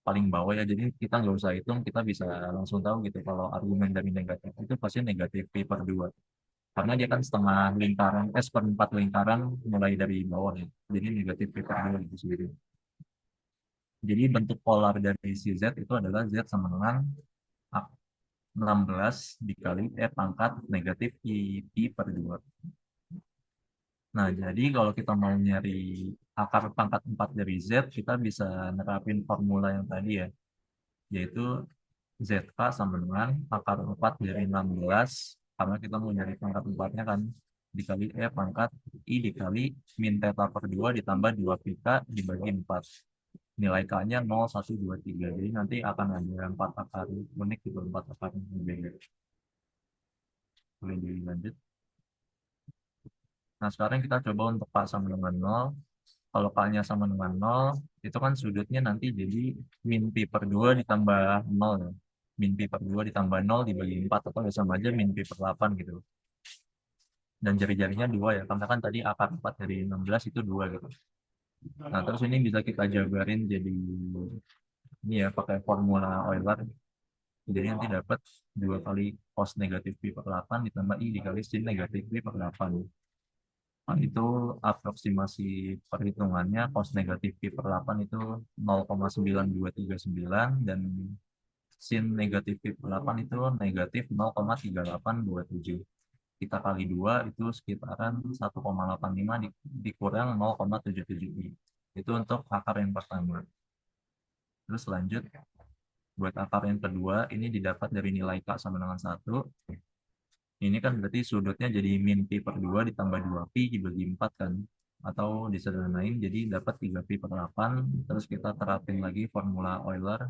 paling bawah ya, jadi kita nggak usah hitung, kita bisa langsung tahu gitu kalau argumen dari negatif itu pasti negatif Pi per 2. Karena dia kan setengah lingkaran, seperempat lingkaran mulai dari bawah ya. Jadi negatif Pi per 2 itu sendiri. Jadi bentuk polar dari si Z itu adalah Z sama dengan 16 dikali pangkat negatif Pi per 2. Nah, jadi kalau kita mau nyari akar pangkat 4 dari Z, kita bisa nerapin formula yang tadi ya, yaitu ZK sama dengan akar 4 dari 16, karena kita mau nyari pangkat 4-nya kan, dikali pangkat I dikali min theta per 2 ditambah 2 pi K dibagi 4. Nilai K-nya 0, 1, 2, 3. Jadi nanti akan ada 4 akar unik gitu, 4 akar yang berbeda. Boleh dilanjut. Nah, sekarang kita coba untuk K sama dengan 0. Kalau K-nya sama dengan 0, itu kan sudutnya nanti jadi min pi per 2 ditambah 0 ya. Min pi per 2 ditambah 0 dibagi 4, atau sama aja min pi per 8 gitu. Dan jari-jarinya 2 ya, karena kan tadi akar 4 dari 16 itu 2 gitu. Nah, terus ini bisa kita jabarin jadi ini ya, pakai formula Euler. Jadi nanti dapat 2 kali cos negatif pi per 8 ditambah I dikali sin negatif pi per 8. Nah, itu aproksimasi perhitungannya cos negatif pi per 8 itu 0,9239 dan sin negatif pi per 8 itu negatif 0,3827. Kita kali 2 itu sekitaran 1,85 dikurang 0,77 pi. Itu untuk akar yang pertama. Terus lanjut, buat akar yang kedua, ini didapat dari nilai K sama dengan 1. Ini kan berarti sudutnya jadi min pi per 2 ditambah 2 pi dibagi 4 kan. Atau disederhanain jadi dapat 3 pi per 8. Terus kita terapin lagi formula Euler.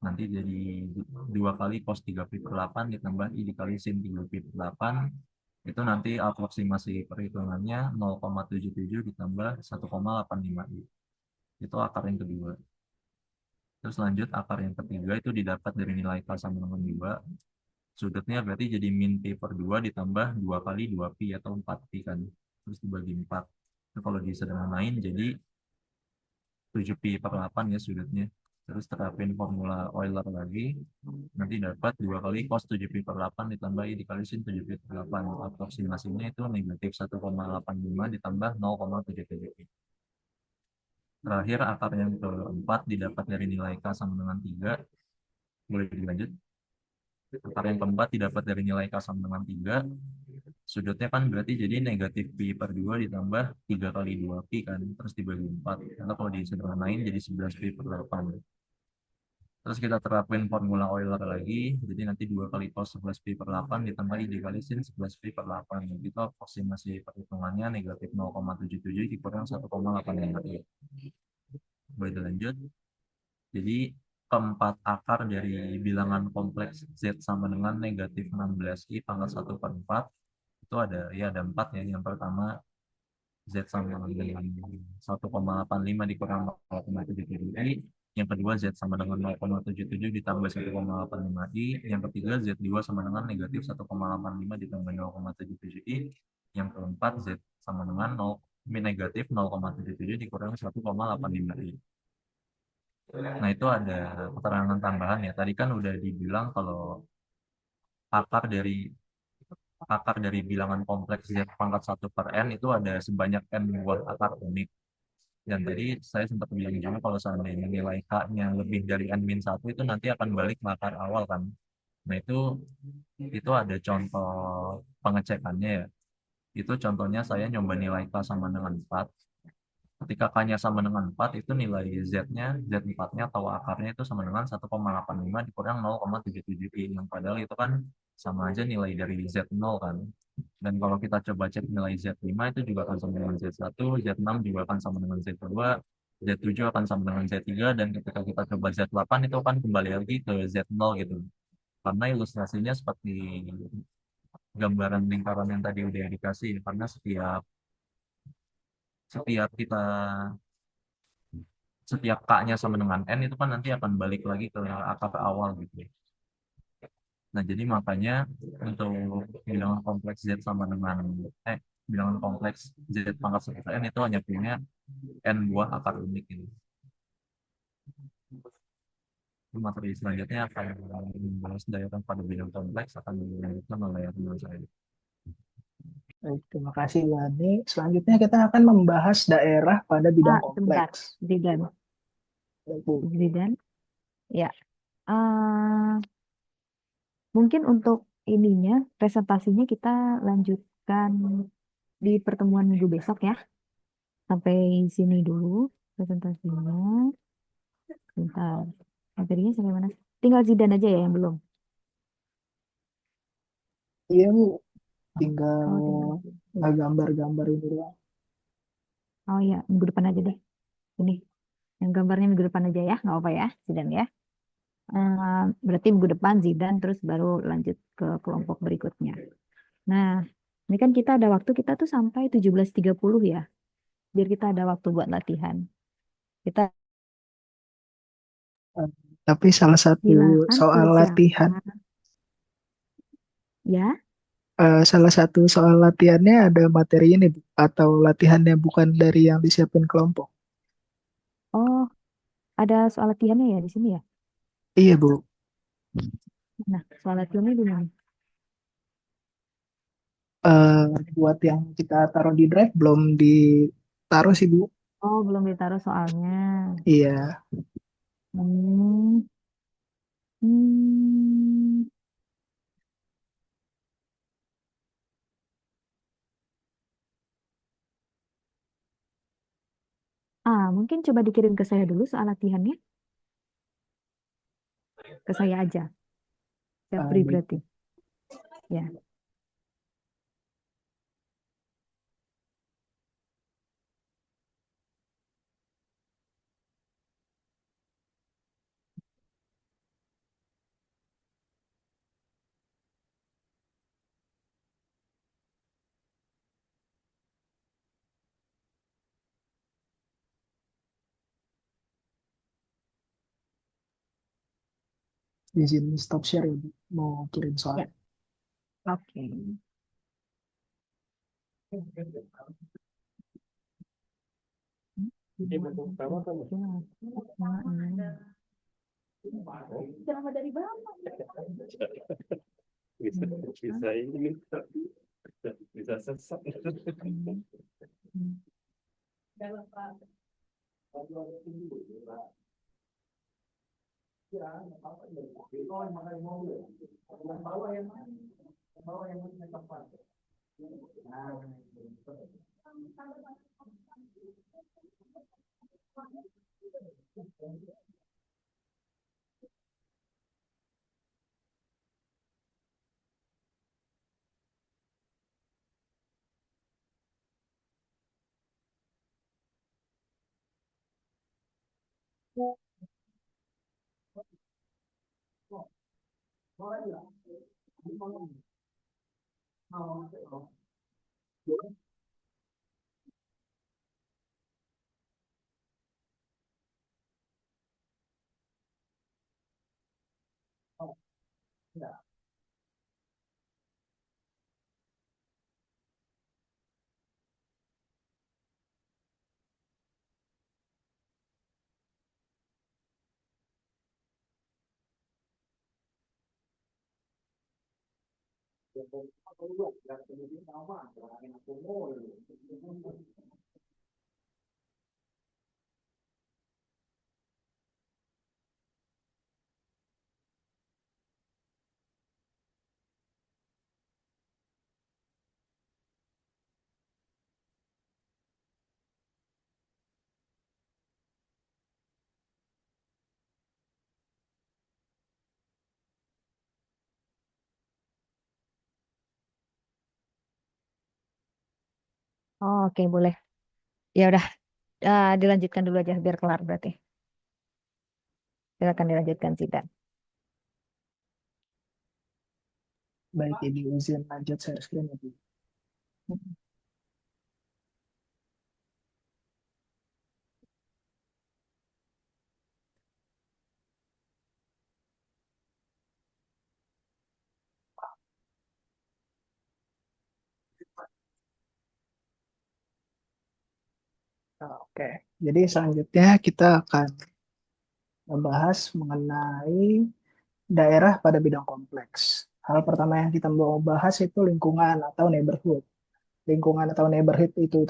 Nanti jadi 2 kali cos 3 pi per 8 ditambah i dikali sin 3 pi per 8. Itu nanti aproksimasi perhitungannya 0,77 ditambah 1,85 i. Itu akar yang kedua. Terus lanjut akar yang ketiga itu didapat dari nilai K sama dengan 2. Sudutnya berarti jadi min pi per 2 ditambah 2 kali 2 pi atau 4 pi kan. Terus dibagi 4. Itu kalau disederhanain jadi 7 pi per 8 ya sudutnya. Terus terapin formula Euler lagi. Nanti dapat 2 kali cos 7 pi per 8 ditambah i dikali sin 7 pi per 8. Aproksimasinya itu negatif 1,85 ditambah 0,77 pi. Terakhir akar yang keempat didapat dari nilai K sama dengan 3. Boleh dilanjut. Akar yang keempat didapat dari nilai K sama dengan 3. Sudutnya kan berarti jadi negatif pi per 2 ditambah 3 kali 2 pi kan. Terus dibagi 4. Karena kalau disederhanain jadi 11 pi per 8. Terus kita terapin formula Euler lagi. Jadi nanti 2 kali cos 11 pi per 8 ditambah i dikali sin 11 pi per 8. Itu aproksimasi perhitungannya negatif 0,77 dikurang 1,85 i. Boleh dilanjut. Jadi keempat akar dari bilangan kompleks Z sama dengan negatif 16i pangkat 1 per 4 itu ada 4 ya. Yang pertama Z sama dengan 1,85 dikurang 0,77i. Yang kedua Z sama dengan 0,77 ditambah 1,85i. Yang ketiga Z2 sama dengan negatif 1,85 ditambah 0,77i. Yang keempat Z sama dengan negatif 0,77 dikurang 1,85i. Nah, itu ada keterangan tambahan ya. Tadi kan udah dibilang kalau akar dari bilangan kompleks Z pangkat 1 per N itu ada sebanyak N buah akar unik. Dan tadi saya sempat bilang juga kalau seandainya nilai K-nya lebih dari N-1 itu nanti akan balik ke akar awal kan. Nah, itu ada contoh pengecekannya ya. Itu contohnya saya nyoba nilai K sama dengan 4. Ketika K-nya sama dengan 4, itu nilai Z-nya, Z4-nya atau akarnya itu sama dengan 1,85 dikurang 0,77i. Yang padahal itu kan sama aja nilai dari Z0 kan. Dan kalau kita coba cek nilai Z5 itu juga akan sama dengan Z1, Z6 juga akan sama dengan Z2, Z7 akan sama dengan Z3, dan ketika kita coba Z8 itu akan kembali lagi ke Z0 gitu. Karena ilustrasinya seperti gambaran lingkaran yang tadi udah dikasih, karena setiap kita setiap K-nya sama dengan N itu kan nanti akan balik lagi ke akar awal gitu. Nah, jadi makanya untuk bilangan kompleks Z sama dengan bilangan kompleks Z pangkat 1 N itu hanya punya N buah akar unik ini. Materi selanjutnya akan membahas daya pada bidang kompleks akan dilanjutkan oleh teman saya. Baik, terima kasih Wani. Selanjutnya kita akan membahas daerah pada bidang Sebentar, kompleks. Zidan. Baik, Bu. Zidan. Ya. Mungkin untuk ininya, presentasinya kita lanjutkan di pertemuan minggu besok ya. Sampai sini dulu presentasinya. Bentar. Materinya sampai mana? Tinggal Zidan aja ya yang belum. Iya, Bu. Tinggal Oh, tinggal. gambar-gambar ini doang. Oh iya, minggu depan aja deh. Ini. Yang gambarnya minggu depan aja ya, nggak apa ya, Zidan ya. Berarti minggu depan Zidan terus baru lanjut ke kelompok berikutnya. Nah, ini kan kita ada waktu kita tuh sampai 17.30 ya. Biar kita ada waktu buat latihan. Kita Eh, Tapi salah satu silakan soal latihan, siapa ya. salah satu soal latihannya ada materi ini, Bu, atau latihannya bukan dari yang disiapin kelompok. Oh, ada soal latihannya ya di sini ya. Iya, Bu. Nah, soal latihannya di mana? Eh, buat yang kita taruh di drive belum ditaruh sih Bu. Oh, belum ditaruh soalnya. Iya, Hmm. Hmm. Mungkin coba dikirim ke saya dulu soal latihannya. Ke saya aja. Jafri baik. berarti. Ya. Izin stop share ya Bu. Mau kirim soal. Ya. Oke. Drama dari Bapak. Bisa ini bisa sesat. Oh, oke, boleh. Ya udah, dilanjutkan dulu aja biar kelar berarti. Silakan dilanjutkan sidang. Baik, ini izin lanjut share screen ya Bu. Oke, jadi selanjutnya kita akan membahas mengenai daerah pada bidang kompleks. Hal pertama yang kita mau bahas itu lingkungan atau neighborhood. Lingkungan atau neighborhood itu.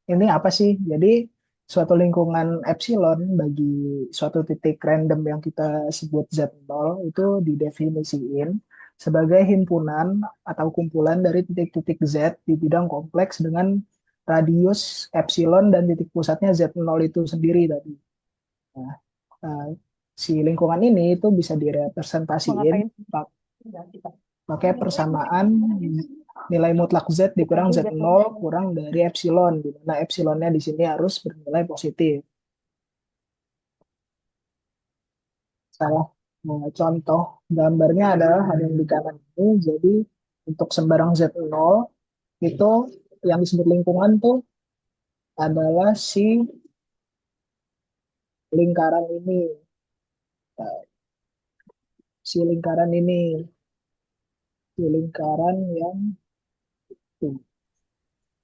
Ini apa sih? Jadi suatu lingkungan epsilon bagi suatu titik random yang kita sebut Z0 itu didefinisiin sebagai himpunan atau kumpulan dari titik-titik Z di bidang kompleks dengan radius epsilon dan titik pusatnya Z0 itu sendiri tadi. Nah, eh, si lingkungan ini itu bisa Mau direpresentasiin ngapain? pakai persamaan nilai mutlak Z dikurang Dikasih Z0 jadwalnya. kurang dari epsilon, di mana epsilonnya di sini harus bernilai positif. Salah contoh gambarnya adalah ada yang di kanan ini. Jadi untuk sembarang Z0 itu yang disebut lingkungan tuh adalah si lingkaran ini. Nah, si lingkaran yang tuh.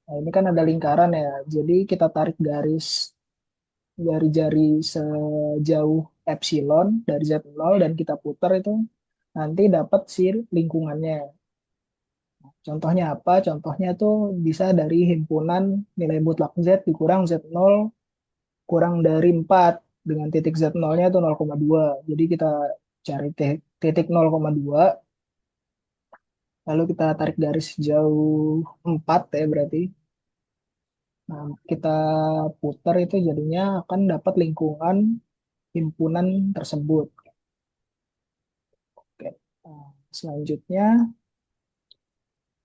Nah, ini kan ada lingkaran ya. Jadi kita tarik garis jari-jari sejauh epsilon dari Z0 dan kita putar itu nanti dapat si lingkungannya. Contohnya apa? Contohnya tuh bisa dari himpunan nilai mutlak Z dikurang Z0 kurang dari 4 dengan titik Z0-nya itu 0,2. Jadi kita cari titik 0,2, lalu kita tarik garis sejauh 4 ya berarti. Nah, kita putar itu jadinya akan dapat lingkungan himpunan tersebut. Oke. Nah, selanjutnya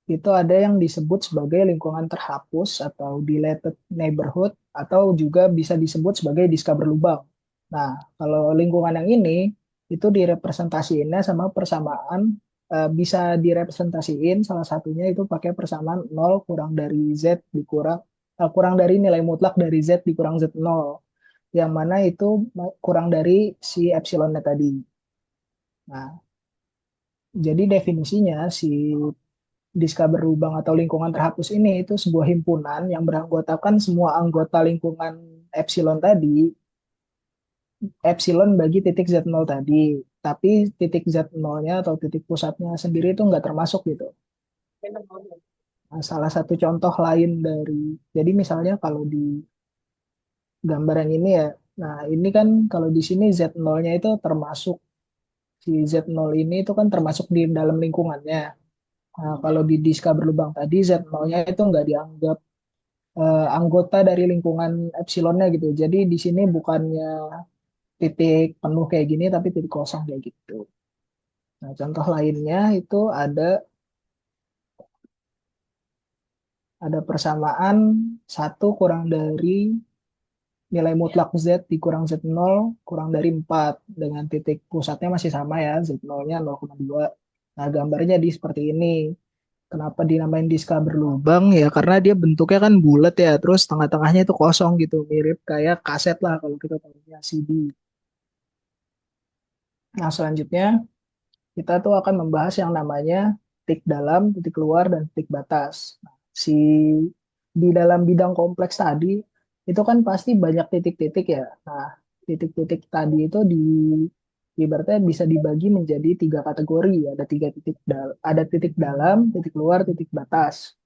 itu ada yang disebut sebagai lingkungan terhapus atau deleted neighborhood atau juga bisa disebut sebagai diska berlubang. Nah, kalau lingkungan yang ini itu direpresentasiinnya sama persamaan bisa direpresentasiin salah satunya itu pakai persamaan 0 kurang dari Z dikurang kurang dari nilai mutlak dari Z dikurang Z0 yang mana itu kurang dari si epsilonnya tadi. Nah, jadi definisinya si diska berlubang atau lingkungan terhapus ini itu sebuah himpunan yang beranggotakan semua anggota lingkungan epsilon tadi, epsilon bagi titik Z0 tadi, tapi titik Z0-nya atau titik pusatnya sendiri itu nggak termasuk gitu. Nah, salah satu contoh lain dari, jadi misalnya kalau di gambar yang ini ya, nah ini kan kalau di sini Z0-nya itu termasuk, si Z0 ini itu kan termasuk di dalam lingkungannya. Nah, kalau di diska berlubang tadi Z0-nya itu nggak dianggap anggota dari lingkungan epsilonnya gitu. Jadi di sini bukannya titik penuh kayak gini, tapi titik kosong kayak gitu. Nah, contoh lainnya itu ada persamaan 1 kurang dari nilai mutlak Z dikurang Z0 kurang dari 4 dengan titik pusatnya masih sama ya, Z0-nya 0,2. Nah, gambarnya di seperti ini. Kenapa dinamain diska berlubang? Ya karena dia bentuknya kan bulat ya, terus tengah-tengahnya itu kosong gitu, mirip kayak kaset lah kalau kita tahunya CD. Nah, selanjutnya kita tuh akan membahas yang namanya titik dalam, titik luar, dan titik batas. Nah, si di dalam bidang kompleks tadi itu kan pasti banyak titik-titik ya. Nah, titik-titik tadi itu ibaratnya bisa dibagi menjadi 3 kategori. Ada ada titik dalam, titik luar, titik batas.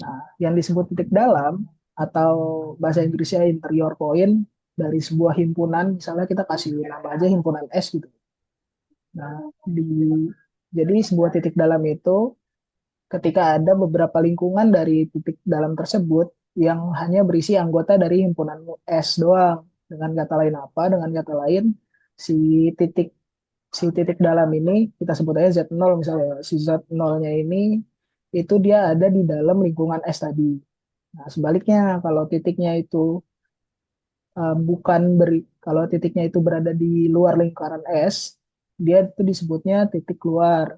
Nah, yang disebut titik dalam atau bahasa Inggrisnya interior point dari sebuah himpunan, misalnya kita kasih nama aja himpunan S gitu. Nah, jadi sebuah titik dalam itu ketika ada beberapa lingkungan dari titik dalam tersebut yang hanya berisi anggota dari himpunan S doang. Dengan kata lain apa? Dengan kata lain, si titik si titik dalam ini kita sebut aja Z0 misalnya. Si Z0-nya ini itu dia ada di dalam lingkungan S tadi. Nah, sebaliknya kalau titiknya itu bukan kalau titiknya itu berada di luar lingkaran S, dia itu disebutnya titik luar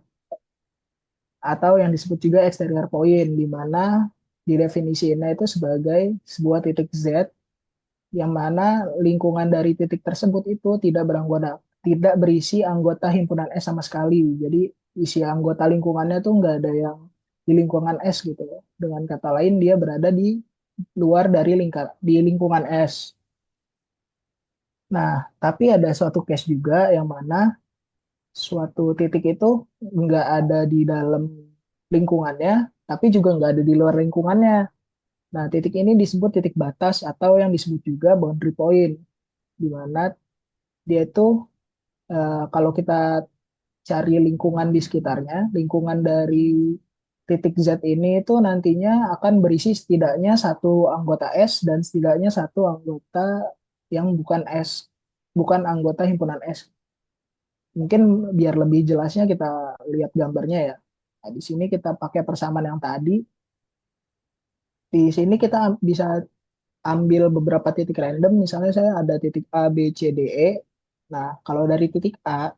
atau yang disebut juga exterior point, di mana didefinisikannya itu sebagai sebuah titik Z yang mana lingkungan dari titik tersebut itu tidak berisi anggota himpunan S sama sekali. Jadi isi anggota lingkungannya tuh nggak ada yang di lingkungan S gitu. Dengan kata lain dia berada di luar dari di lingkungan S. Nah, tapi ada suatu case juga yang mana suatu titik itu nggak ada di dalam lingkungannya, tapi juga nggak ada di luar lingkungannya. Nah, titik ini disebut titik batas atau yang disebut juga boundary point, di mana dia itu kalau kita cari lingkungan di sekitarnya, lingkungan dari titik Z ini itu nantinya akan berisi setidaknya satu anggota S dan setidaknya satu anggota yang bukan S, bukan anggota himpunan S. Mungkin biar lebih jelasnya kita lihat gambarnya ya. Nah, di sini kita pakai persamaan yang tadi. Di sini kita bisa ambil beberapa titik random. Misalnya saya ada titik A, B, C, D, E. Nah, kalau dari titik A,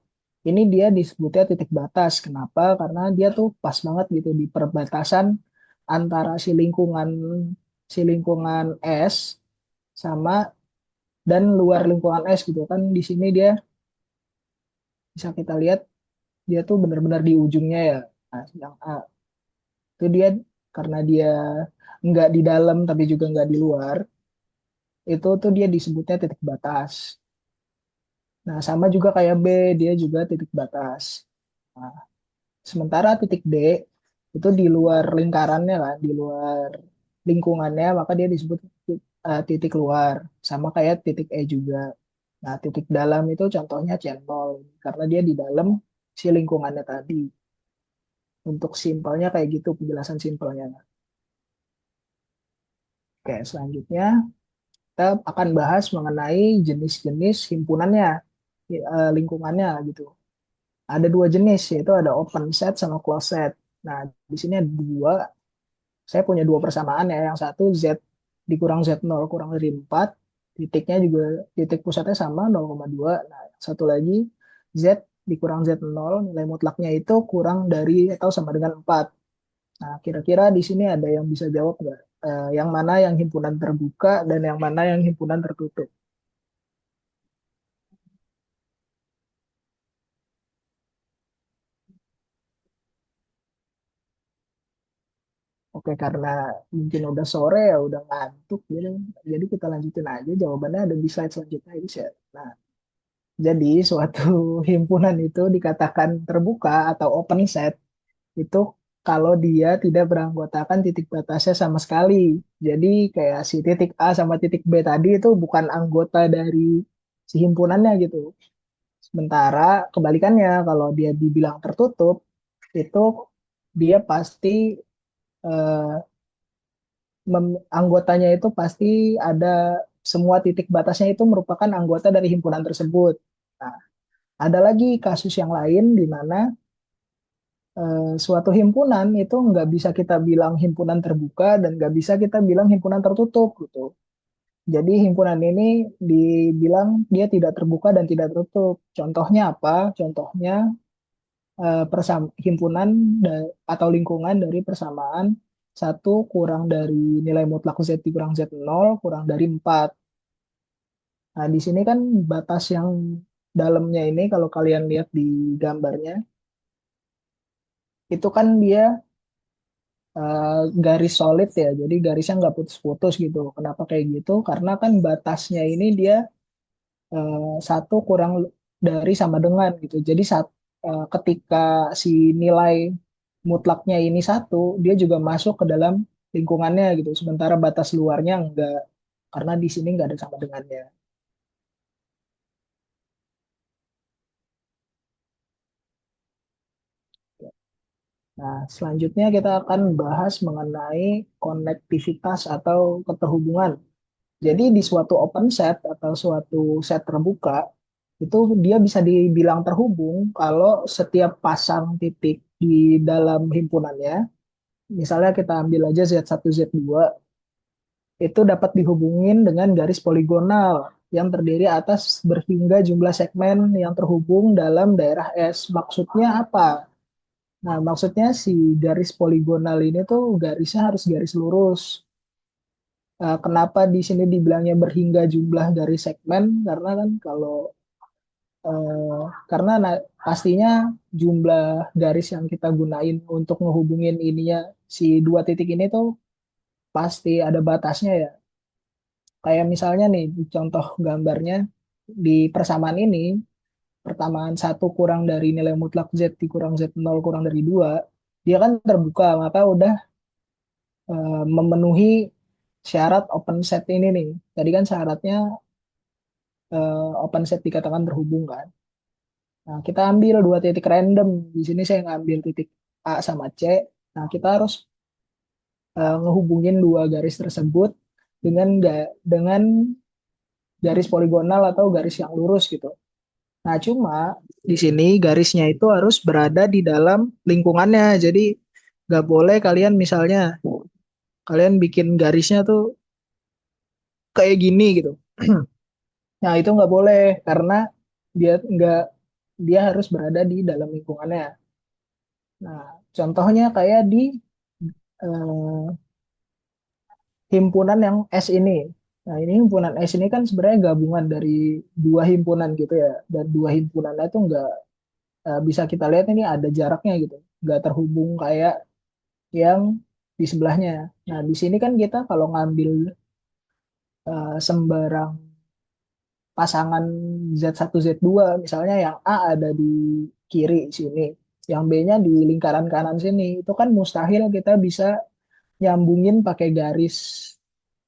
ini dia disebutnya titik batas. Kenapa? Karena dia tuh pas banget gitu di perbatasan antara si lingkungan S sama dan luar lingkungan S gitu kan. Di sini dia bisa kita lihat dia tuh benar-benar di ujungnya ya. Nah, yang A itu dia karena dia nggak di dalam tapi juga nggak di luar, itu tuh dia disebutnya titik batas. Nah, sama juga kayak B, dia juga titik batas. Nah, sementara titik D itu di luar lingkarannya kan, di luar lingkungannya, maka dia disebut titik luar. Sama kayak titik E juga. Nah, titik dalam itu contohnya channel karena dia di dalam si lingkungannya tadi. Untuk simpelnya kayak gitu penjelasan simpelnya. Oke, selanjutnya kita akan bahas mengenai jenis-jenis himpunannya, lingkungannya gitu. Ada dua jenis, yaitu ada open set sama closed set. Nah, di sini ada dua, saya punya dua persamaan ya. Yang satu Z dikurang Z0 kurang dari 4, titiknya juga, titik pusatnya sama 0,2. Nah, satu lagi Z dikurang Z0, nilai mutlaknya itu kurang dari atau sama dengan 4. Nah, kira-kira di sini ada yang bisa jawab nggak? Yang mana yang himpunan terbuka dan yang mana yang himpunan tertutup? Oke, karena mungkin udah sore ya, udah ngantuk, jadi kita lanjutin aja. Jawabannya ada di slide selanjutnya, ini share. Nah, jadi suatu himpunan itu dikatakan terbuka atau open set itu kalau dia tidak beranggotakan titik batasnya sama sekali. Jadi kayak si titik A sama titik B tadi itu bukan anggota dari si himpunannya gitu. Sementara kebalikannya kalau dia dibilang tertutup itu dia pasti eh, anggotanya itu pasti ada, semua titik batasnya itu merupakan anggota dari himpunan tersebut. Nah, ada lagi kasus yang lain di mana suatu himpunan itu nggak bisa kita bilang himpunan terbuka dan nggak bisa kita bilang himpunan tertutup gitu. Jadi himpunan ini dibilang dia tidak terbuka dan tidak tertutup. Contohnya apa? Contohnya himpunan atau lingkungan dari persamaan satu kurang dari nilai mutlak Z dikurang Z0 kurang dari 4. Nah, di sini kan batas yang dalamnya ini kalau kalian lihat di gambarnya, itu kan dia garis solid ya, jadi garisnya nggak putus-putus gitu. Kenapa kayak gitu? Karena kan batasnya ini dia satu kurang dari sama dengan gitu. Jadi ketika si nilai mutlaknya ini satu, dia juga masuk ke dalam lingkungannya gitu. Sementara batas luarnya enggak, karena di sini nggak ada sama dengannya. Nah, selanjutnya kita akan bahas mengenai konektivitas atau keterhubungan. Jadi di suatu open set atau suatu set terbuka, itu dia bisa dibilang terhubung kalau setiap pasang titik di dalam himpunannya, misalnya kita ambil aja Z1, Z2, itu dapat dihubungin dengan garis poligonal yang terdiri atas berhingga jumlah segmen yang terhubung dalam daerah S. Maksudnya apa? Nah, maksudnya si garis poligonal ini tuh garisnya harus garis lurus. Kenapa di sini dibilangnya berhingga jumlah garis segmen? Karena kan kalau karena pastinya jumlah garis yang kita gunain untuk ngehubungin ininya si dua titik ini tuh pasti ada batasnya ya. Kayak misalnya nih di contoh gambarnya di persamaan ini, persamaan satu kurang dari nilai mutlak Z dikurang Z0 kurang dari 2, dia kan terbuka, maka udah memenuhi syarat open set ini nih. Tadi kan syaratnya open set dikatakan terhubung kan. Nah, kita ambil dua titik random. Di sini saya ngambil titik A sama C. Nah, kita harus ngehubungin dua garis tersebut dengan garis poligonal atau garis yang lurus gitu. Nah, cuma di sini garisnya itu harus berada di dalam lingkungannya. Jadi nggak boleh kalian misalnya kalian bikin garisnya tuh kayak gini gitu. Nah, itu nggak boleh karena dia nggak dia harus berada di dalam lingkungannya. Nah, contohnya kayak di eh, himpunan yang S ini. Nah, ini himpunan S ini kan sebenarnya gabungan dari dua himpunan gitu ya. Dan dua himpunannya itu nggak bisa kita lihat ini ada jaraknya gitu. Nggak terhubung kayak yang di sebelahnya. Nah, di sini kan kita kalau ngambil sembarang pasangan Z1, Z2, misalnya yang A ada di kiri sini, Yang B-nya di lingkaran kanan sini. Itu kan mustahil kita bisa nyambungin pakai garis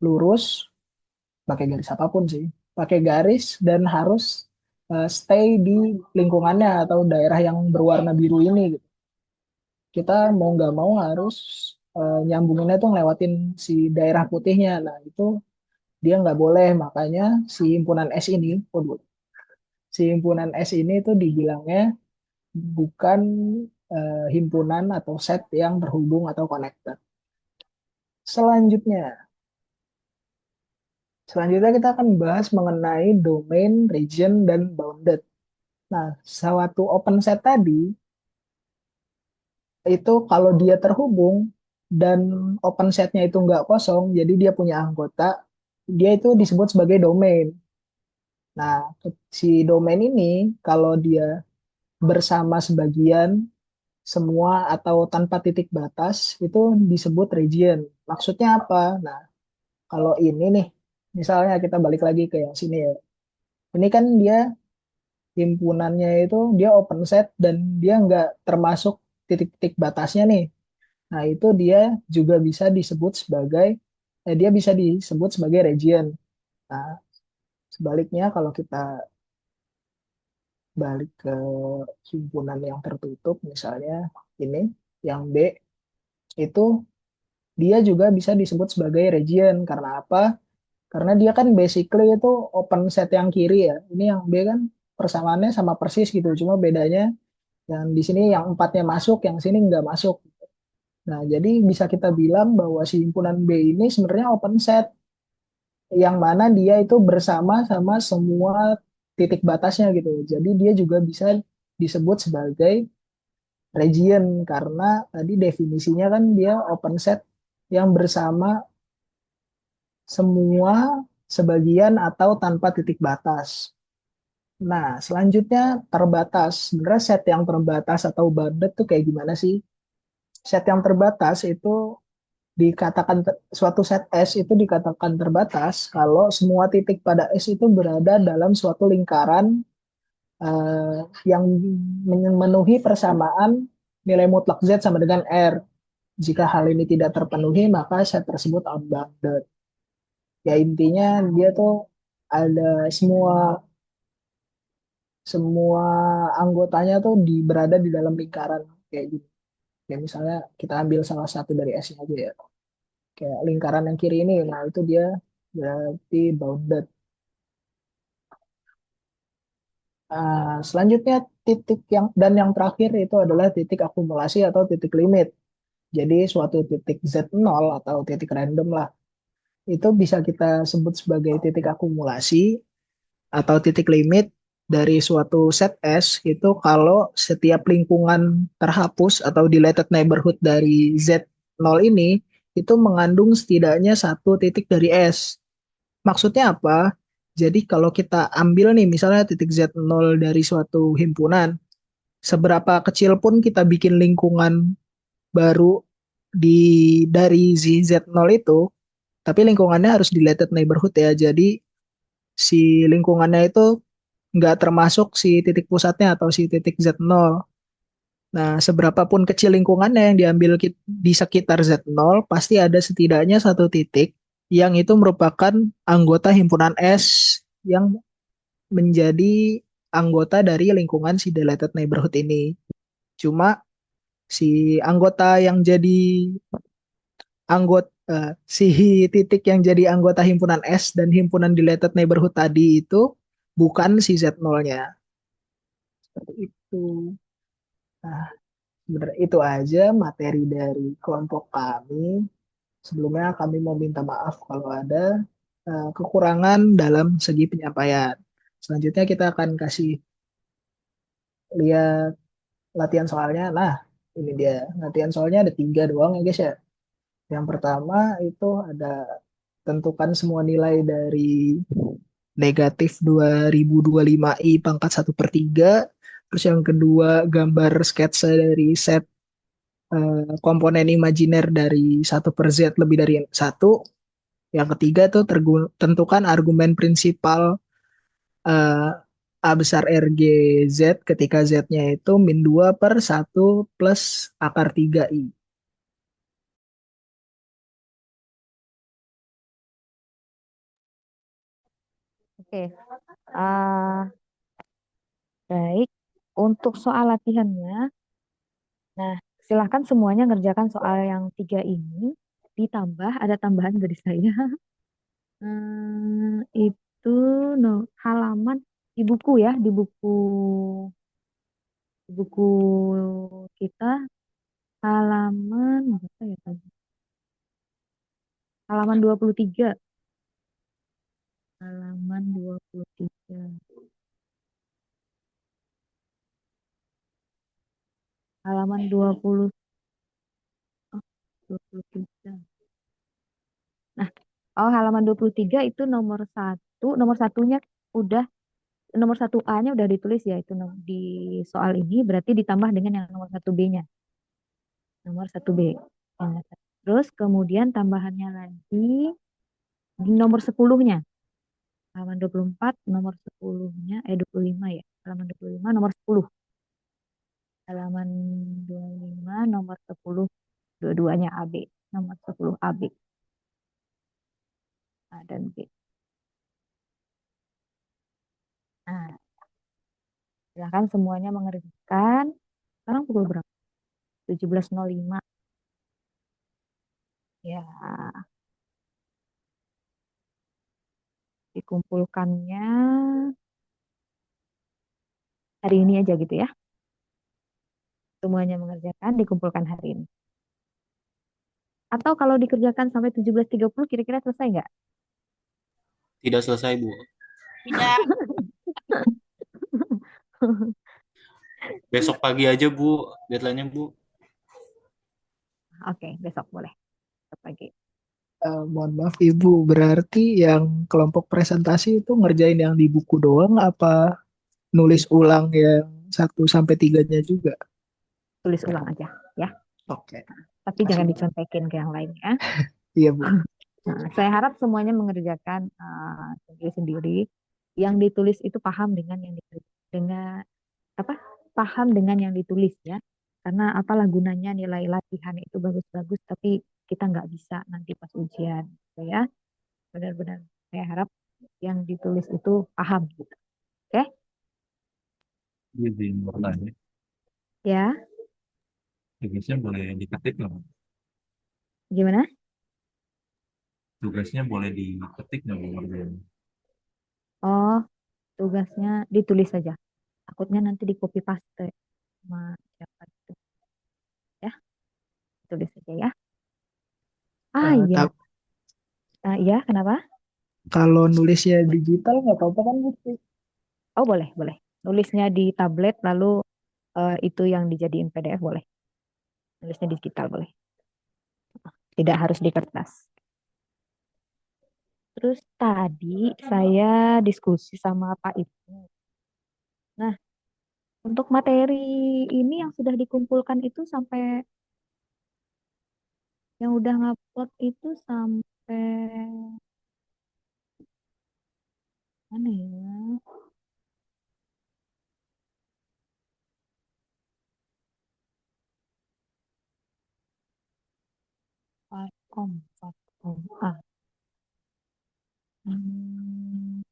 lurus, pakai garis apapun sih. Pakai garis dan harus stay di lingkungannya atau daerah yang berwarna biru ini gitu. Kita mau nggak mau harus nyambunginnya tuh ngelewatin si daerah putihnya. Nah, itu dia nggak boleh. Makanya si himpunan S ini, waduh, si himpunan S ini tuh dibilangnya bukan himpunan atau set yang terhubung atau connected. Selanjutnya, selanjutnya kita akan bahas mengenai domain, region, dan bounded. Nah, suatu open set tadi itu kalau dia terhubung dan open setnya itu nggak kosong, jadi dia punya anggota, dia itu disebut sebagai domain. Nah, si domain ini kalau dia bersama sebagian, semua, atau tanpa titik batas, itu disebut region. Maksudnya apa? Nah, kalau ini nih, misalnya kita balik lagi ke yang sini ya. Ini kan dia himpunannya itu dia open set dan dia nggak termasuk titik-titik batasnya nih. Nah, itu dia juga bisa disebut sebagai dia bisa disebut sebagai region. Nah, sebaliknya kalau kita balik ke himpunan yang tertutup, misalnya ini yang B, itu dia juga bisa disebut sebagai region. Karena apa? Karena dia kan basically itu open set yang kiri ya. Ini yang B kan persamaannya sama persis gitu. Cuma bedanya yang di sini yang empatnya masuk, yang sini nggak masuk. Nah, jadi bisa kita bilang bahwa si himpunan B ini sebenarnya open set yang mana dia itu bersama sama semua titik batasnya gitu. Jadi dia juga bisa disebut sebagai region karena tadi definisinya kan dia open set yang bersama semua, sebagian, atau tanpa titik batas. Nah, selanjutnya terbatas. Sebenarnya set yang terbatas atau bounded tuh kayak gimana sih? Set yang terbatas itu dikatakan suatu set S itu dikatakan terbatas kalau semua titik pada S itu berada dalam suatu lingkaran yang memenuhi persamaan nilai mutlak Z sama dengan R. Jika hal ini tidak terpenuhi, maka set tersebut unbounded. Ya intinya dia tuh ada semua semua anggotanya tuh berada di dalam lingkaran kayak gitu. Ya misalnya kita ambil salah satu dari S-nya aja ya. Kayak lingkaran yang kiri ini, nah itu dia berarti bounded. Selanjutnya titik yang terakhir itu adalah titik akumulasi atau titik limit. Jadi suatu titik Z0 atau titik random lah. Itu bisa kita sebut sebagai titik akumulasi atau titik limit dari suatu set S itu kalau setiap lingkungan terhapus atau deleted neighborhood dari Z0 ini itu mengandung setidaknya satu titik dari S. Maksudnya apa? Jadi kalau kita ambil nih misalnya titik Z0 dari suatu himpunan, seberapa kecil pun kita bikin lingkungan baru dari Z0 itu, tapi lingkungannya harus deleted neighborhood ya. Jadi si lingkungannya itu nggak termasuk si titik pusatnya atau si titik Z0. Nah, seberapapun kecil lingkungannya yang diambil di sekitar Z0, pasti ada setidaknya satu titik yang itu merupakan anggota himpunan S yang menjadi anggota dari lingkungan si deleted neighborhood ini. Cuma si anggota yang jadi anggota si titik yang jadi anggota himpunan S dan himpunan deleted neighborhood tadi itu bukan si Z0-nya. Seperti itu. Nah, sebenarnya itu aja materi dari kelompok kami. Sebelumnya kami mau minta maaf kalau ada kekurangan dalam segi penyampaian. Selanjutnya kita akan kasih lihat latihan soalnya. Nah, ini dia. Latihan soalnya ada 3 doang ya guys ya. Yang pertama itu ada tentukan semua nilai dari negatif 2025i pangkat 1/3. Terus yang kedua gambar sketsa dari set komponen imajiner dari 1/Z lebih dari 1. Yang ketiga tuh tentukan argumen prinsipal A besar RG Z ketika Z-nya itu min 2/1 plus akar 3I. Oke. Ah, baik. Untuk soal latihannya, nah silahkan semuanya ngerjakan soal yang 3 ini. Ditambah, ada tambahan dari saya. Itu no, halaman di buku ya, di buku kita halaman berapa ya tadi? Halaman 23. Halaman 23. Halaman 20, oh, 23. Nah, halaman 23 itu nomor satu, nomor satunya udah, nomor 1A-nya udah ditulis ya, itu di soal ini, berarti ditambah dengan yang nomor 1B-nya. Nomor 1B. Nah, terus kemudian tambahannya lagi di nomor 10-nya. Halaman 24 nomor 10-nya, 25 ya. Halaman 25 nomor 10. Halaman 25 nomor 10, dua-duanya AB. Nomor 10 AB. A dan B. Nah, silahkan semuanya mengerjakan. Sekarang pukul berapa? 17.05. Ya, dikumpulkannya hari ini aja gitu ya. Semuanya mengerjakan, dikumpulkan hari ini. Atau kalau dikerjakan sampai 17.30 kira-kira selesai nggak? Tidak selesai, Bu. Tidak. Besok pagi aja, Bu. Deadline-nya, Bu. Oke, besok boleh. Besok pagi. Mohon maaf Ibu, berarti yang kelompok presentasi itu ngerjain yang di buku doang apa nulis ulang yang 1 sampai 3-nya juga? Tulis ulang aja ya. Oke. Tapi jangan dicontekin ke yang lain ya. Iya Bu. Nah, saya harap semuanya mengerjakan sendiri-sendiri. Yang ditulis itu paham dengan yang ditulis, dengan apa? Paham dengan yang ditulis ya. Karena apalah gunanya nilai latihan itu bagus-bagus, tapi kita nggak bisa nanti pas ujian, gitu ya. Benar-benar saya harap yang ditulis itu paham gitu. Oke? Izin bertanya, Ya, tugasnya boleh diketik nggak? gimana? Tugasnya boleh diketik nggak, Bu? Oh, tugasnya ditulis saja. Takutnya nanti di copy paste sama siapa itu ya. Tulis saja ya. Iya. Ta- Iya, kenapa? Kalau nulisnya digital nggak apa-apa kan Bu? Oh, boleh, boleh. Nulisnya di tablet lalu itu yang dijadiin PDF boleh. Nulisnya digital boleh. Tidak harus di kertas. Terus tadi saya diskusi sama Pak Ibnu. Nah, untuk materi ini yang sudah dikumpulkan itu sampai yang udah ngupload itu sampai mana ya? Fatkom, Fatkom. Hmm,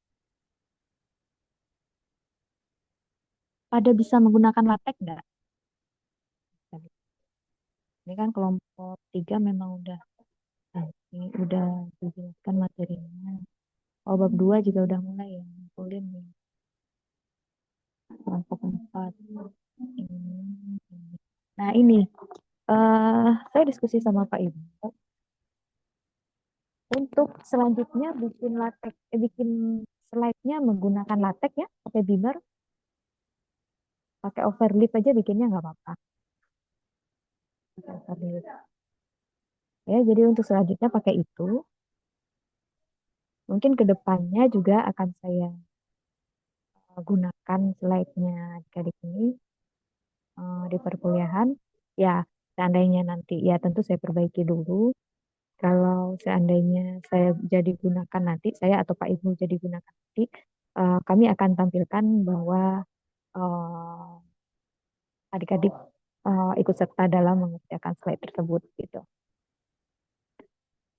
pada bisa menggunakan LaTeX nggak? Ini kan kelompok 3 memang udah ini udah dijelaskan materinya. Oh, bab 2 juga udah mulai ya, ngumpulin nih. Kelompok 4. Nah, ini saya diskusi sama Pak Ibu. Untuk selanjutnya bikin LaTeX, bikin slide-nya menggunakan LaTeX ya, pakai Beamer, pakai overlap aja bikinnya nggak apa-apa. Pakai overlap. Ya, jadi untuk selanjutnya pakai itu. Mungkin ke depannya juga akan saya gunakan slide-nya adik ini di perkuliahan. Ya, seandainya nanti, ya tentu saya perbaiki dulu. Kalau seandainya saya jadi gunakan nanti, saya atau Pak Ibu jadi gunakan nanti, kami akan tampilkan bahwa eh, adik-adik ikut serta dalam mengerjakan slide tersebut gitu.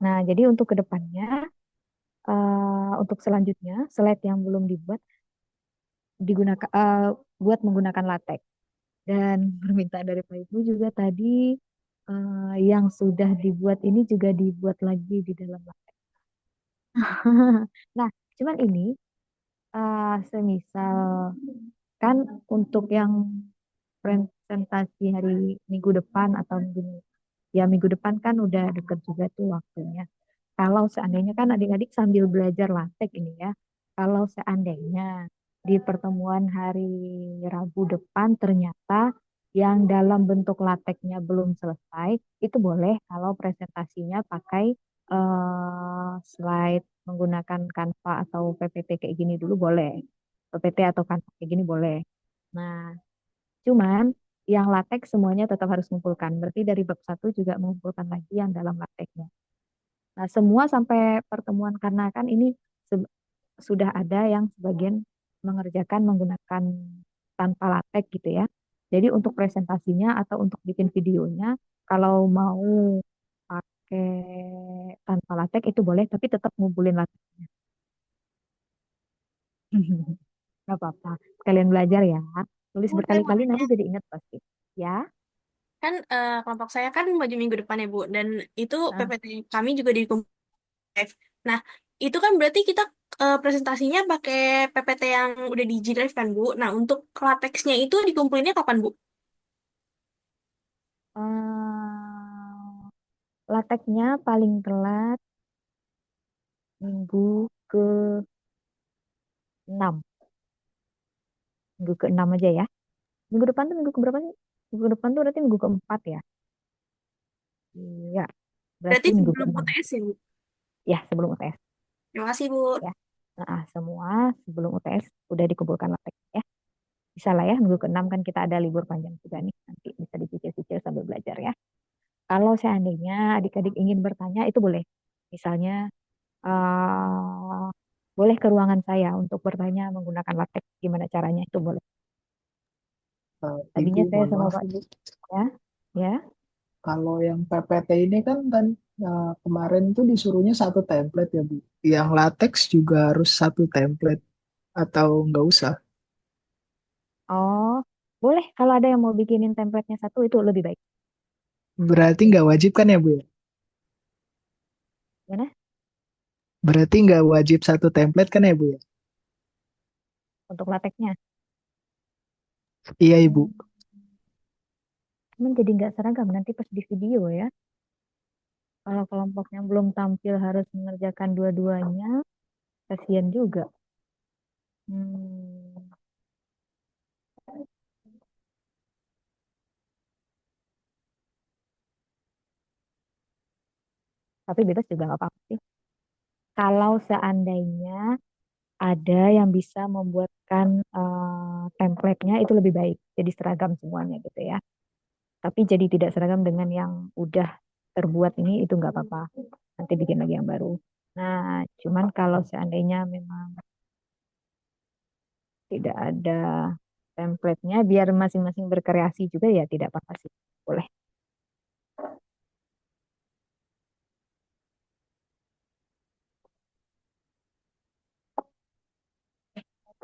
Nah, jadi untuk kedepannya, untuk selanjutnya slide yang belum dibuat digunakan buat menggunakan latex. Dan permintaan dari Pak Ibu juga tadi yang sudah dibuat ini juga dibuat lagi di dalam latex. Nah, cuman ini semisal kan untuk yang presentasi hari minggu depan atau minggu depan kan udah deket juga tuh waktunya. Kalau seandainya kan adik-adik sambil belajar latek ini ya. Kalau seandainya di pertemuan hari Rabu depan ternyata yang dalam bentuk lateknya belum selesai, itu boleh kalau presentasinya pakai slide menggunakan Canva atau PPT kayak gini dulu boleh. PPT atau Canva kayak gini boleh. Nah, cuman yang latex semuanya tetap harus mengumpulkan. Berarti dari bab 1 juga mengumpulkan lagi yang dalam lateksnya. Nah, semua sampai pertemuan karena kan ini sudah ada yang sebagian mengerjakan menggunakan tanpa latex gitu ya. Jadi untuk presentasinya atau untuk bikin videonya, kalau mau pakai tanpa latex itu boleh, tapi tetap ngumpulin latexnya. Gak apa-apa. Kalian belajar ya. Tulis Bu, saya mau berkali-kali nanya. nanti jadi ingat pasti. Ya. Kan kelompok saya kan baju minggu depan ya Bu, dan itu Nah, PPT kami juga dikumpulkan live. Nah, itu kan berarti kita presentasinya pakai PPT yang udah di G-Drive kan Bu. Nah, untuk lateksnya itu dikumpulinnya kapan Bu? lateksnya paling telat minggu ke 6. Minggu ke-6 aja ya. Minggu depan tuh minggu ke berapa sih? Minggu depan tuh berarti minggu ke-4 ya. Iya, berarti Berarti minggu sebelum ke-6. UTS ya Bu? Ya, sebelum UTS Terima kasih Bu. ya. Nah, semua sebelum UTS udah dikumpulkan latex ya. Bisa lah ya, minggu ke-6 kan kita ada libur panjang juga nih. Nanti bisa dicicil-cicil sambil belajar ya. Kalau seandainya adik-adik ingin bertanya, itu boleh. Misalnya, eh boleh ke ruangan saya untuk bertanya menggunakan latex. Gimana caranya, itu boleh. Ibu, Tadinya saya mohon sama maaf Pak, Ibu. ya, ya. Kalau yang PPT ini kan kemarin tuh disuruhnya satu template ya Bu. Yang latex juga harus satu template atau nggak usah? Oh, boleh kalau ada yang mau bikinin template-nya satu itu lebih baik. Berarti nggak wajib kan ya Bu ya? Gimana? Berarti nggak wajib satu template kan ya Bu ya? Untuk lateksnya. Iya Ibu. Cuman jadi nggak seragam nanti pas di video ya. Kalau kelompoknya belum tampil harus mengerjakan dua-duanya, kasihan juga. Hmm, tapi bebas juga nggak apa-apa sih. Kalau seandainya ada yang bisa membuatkan template-nya itu lebih baik. Jadi seragam semuanya gitu ya. Tapi jadi tidak seragam dengan yang udah terbuat ini itu nggak apa-apa. Nanti bikin lagi yang baru. Nah, cuman kalau seandainya memang tidak ada template-nya, biar masing-masing berkreasi juga ya tidak apa-apa sih. Boleh.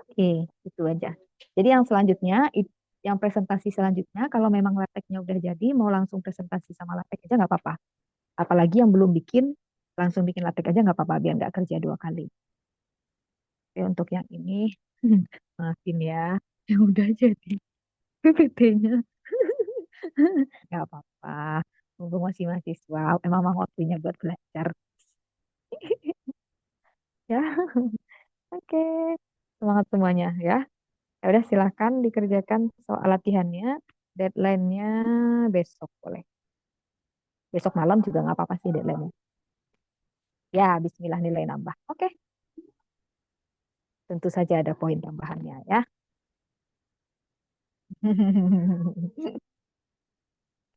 Oke, itu aja. Jadi yang selanjutnya, yang presentasi selanjutnya, kalau memang lateknya udah jadi, mau langsung presentasi sama latek aja nggak apa-apa. Apalagi yang belum bikin, langsung bikin latek aja nggak apa-apa, biar nggak kerja 2 kali. Oke, untuk yang ini, maafin ya, yang udah jadi PPT-nya. Nggak apa-apa. Mumpung masih mahasiswa, emang waktunya buat belajar. Ya, oke. Semangat semuanya ya. Ya udah silahkan dikerjakan soal latihannya. Deadline-nya besok boleh. Besok malam juga nggak apa-apa sih deadline-nya. Ya, bismillah nilai nambah. Oke, tentu saja ada poin tambahannya ya.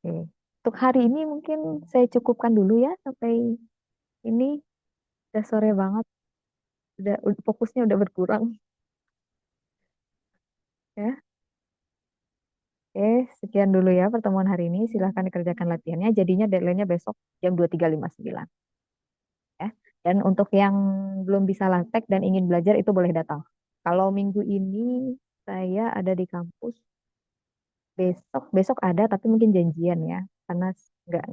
Oke. Untuk hari ini mungkin saya cukupkan dulu ya sampai ini udah sore banget. Fokusnya udah berkurang. Ya. Oke, sekian dulu ya pertemuan hari ini. Silahkan dikerjakan latihannya. Jadinya deadline-nya besok jam 23.59. Ya. Dan untuk yang belum bisa praktek dan ingin belajar itu boleh datang. Kalau minggu ini saya ada di kampus, besok ada tapi mungkin janjian ya, karena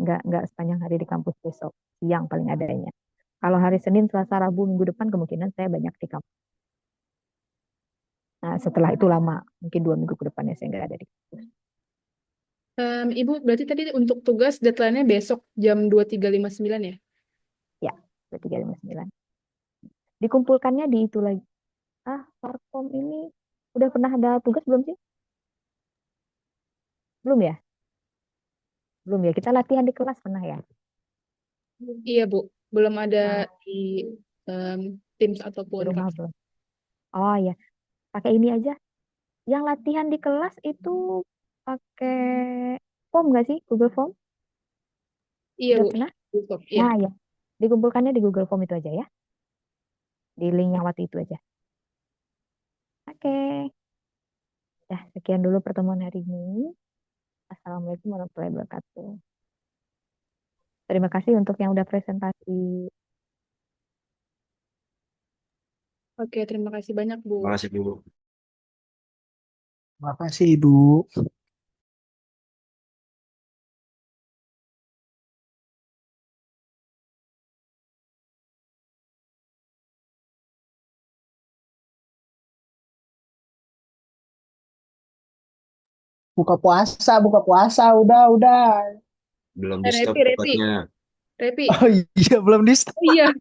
nggak sepanjang hari di kampus besok, siang paling adanya. Kalau hari Senin, Selasa, Rabu, minggu depan kemungkinan saya banyak di kampus. Nah, setelah itu lama, mungkin 2 minggu ke depannya saya nggak ada di kampus. Ibu, berarti tadi untuk tugas deadline-nya besok jam 23.59 ya? Ya, 23.59. Dikumpulkannya di itu lagi. Parkom ini udah pernah ada tugas belum sih? Belum ya? Belum ya. Kita latihan di kelas pernah ya? Iya, Bu. Belum ada Nah, di Teams di ataupun rumah Canva. belum. Oh ya, pakai ini aja. Yang latihan di kelas itu pakai form nggak sih? Google Form? Iya, Udah Bu. pernah? Besok, iya. Nah ya, dikumpulkannya di Google Form itu aja ya. Di link yang waktu itu aja. Oke. Ya, sekian dulu pertemuan hari ini. Assalamualaikum warahmatullahi wabarakatuh. Terima kasih untuk yang udah presentasi. Oke, terima kasih banyak, Bu. Terima kasih, Bu. Terima kasih, Ibu. Buka puasa, udah. Belum di stop Repi. tepatnya. Repi. Oh iya, belum di Oh iya.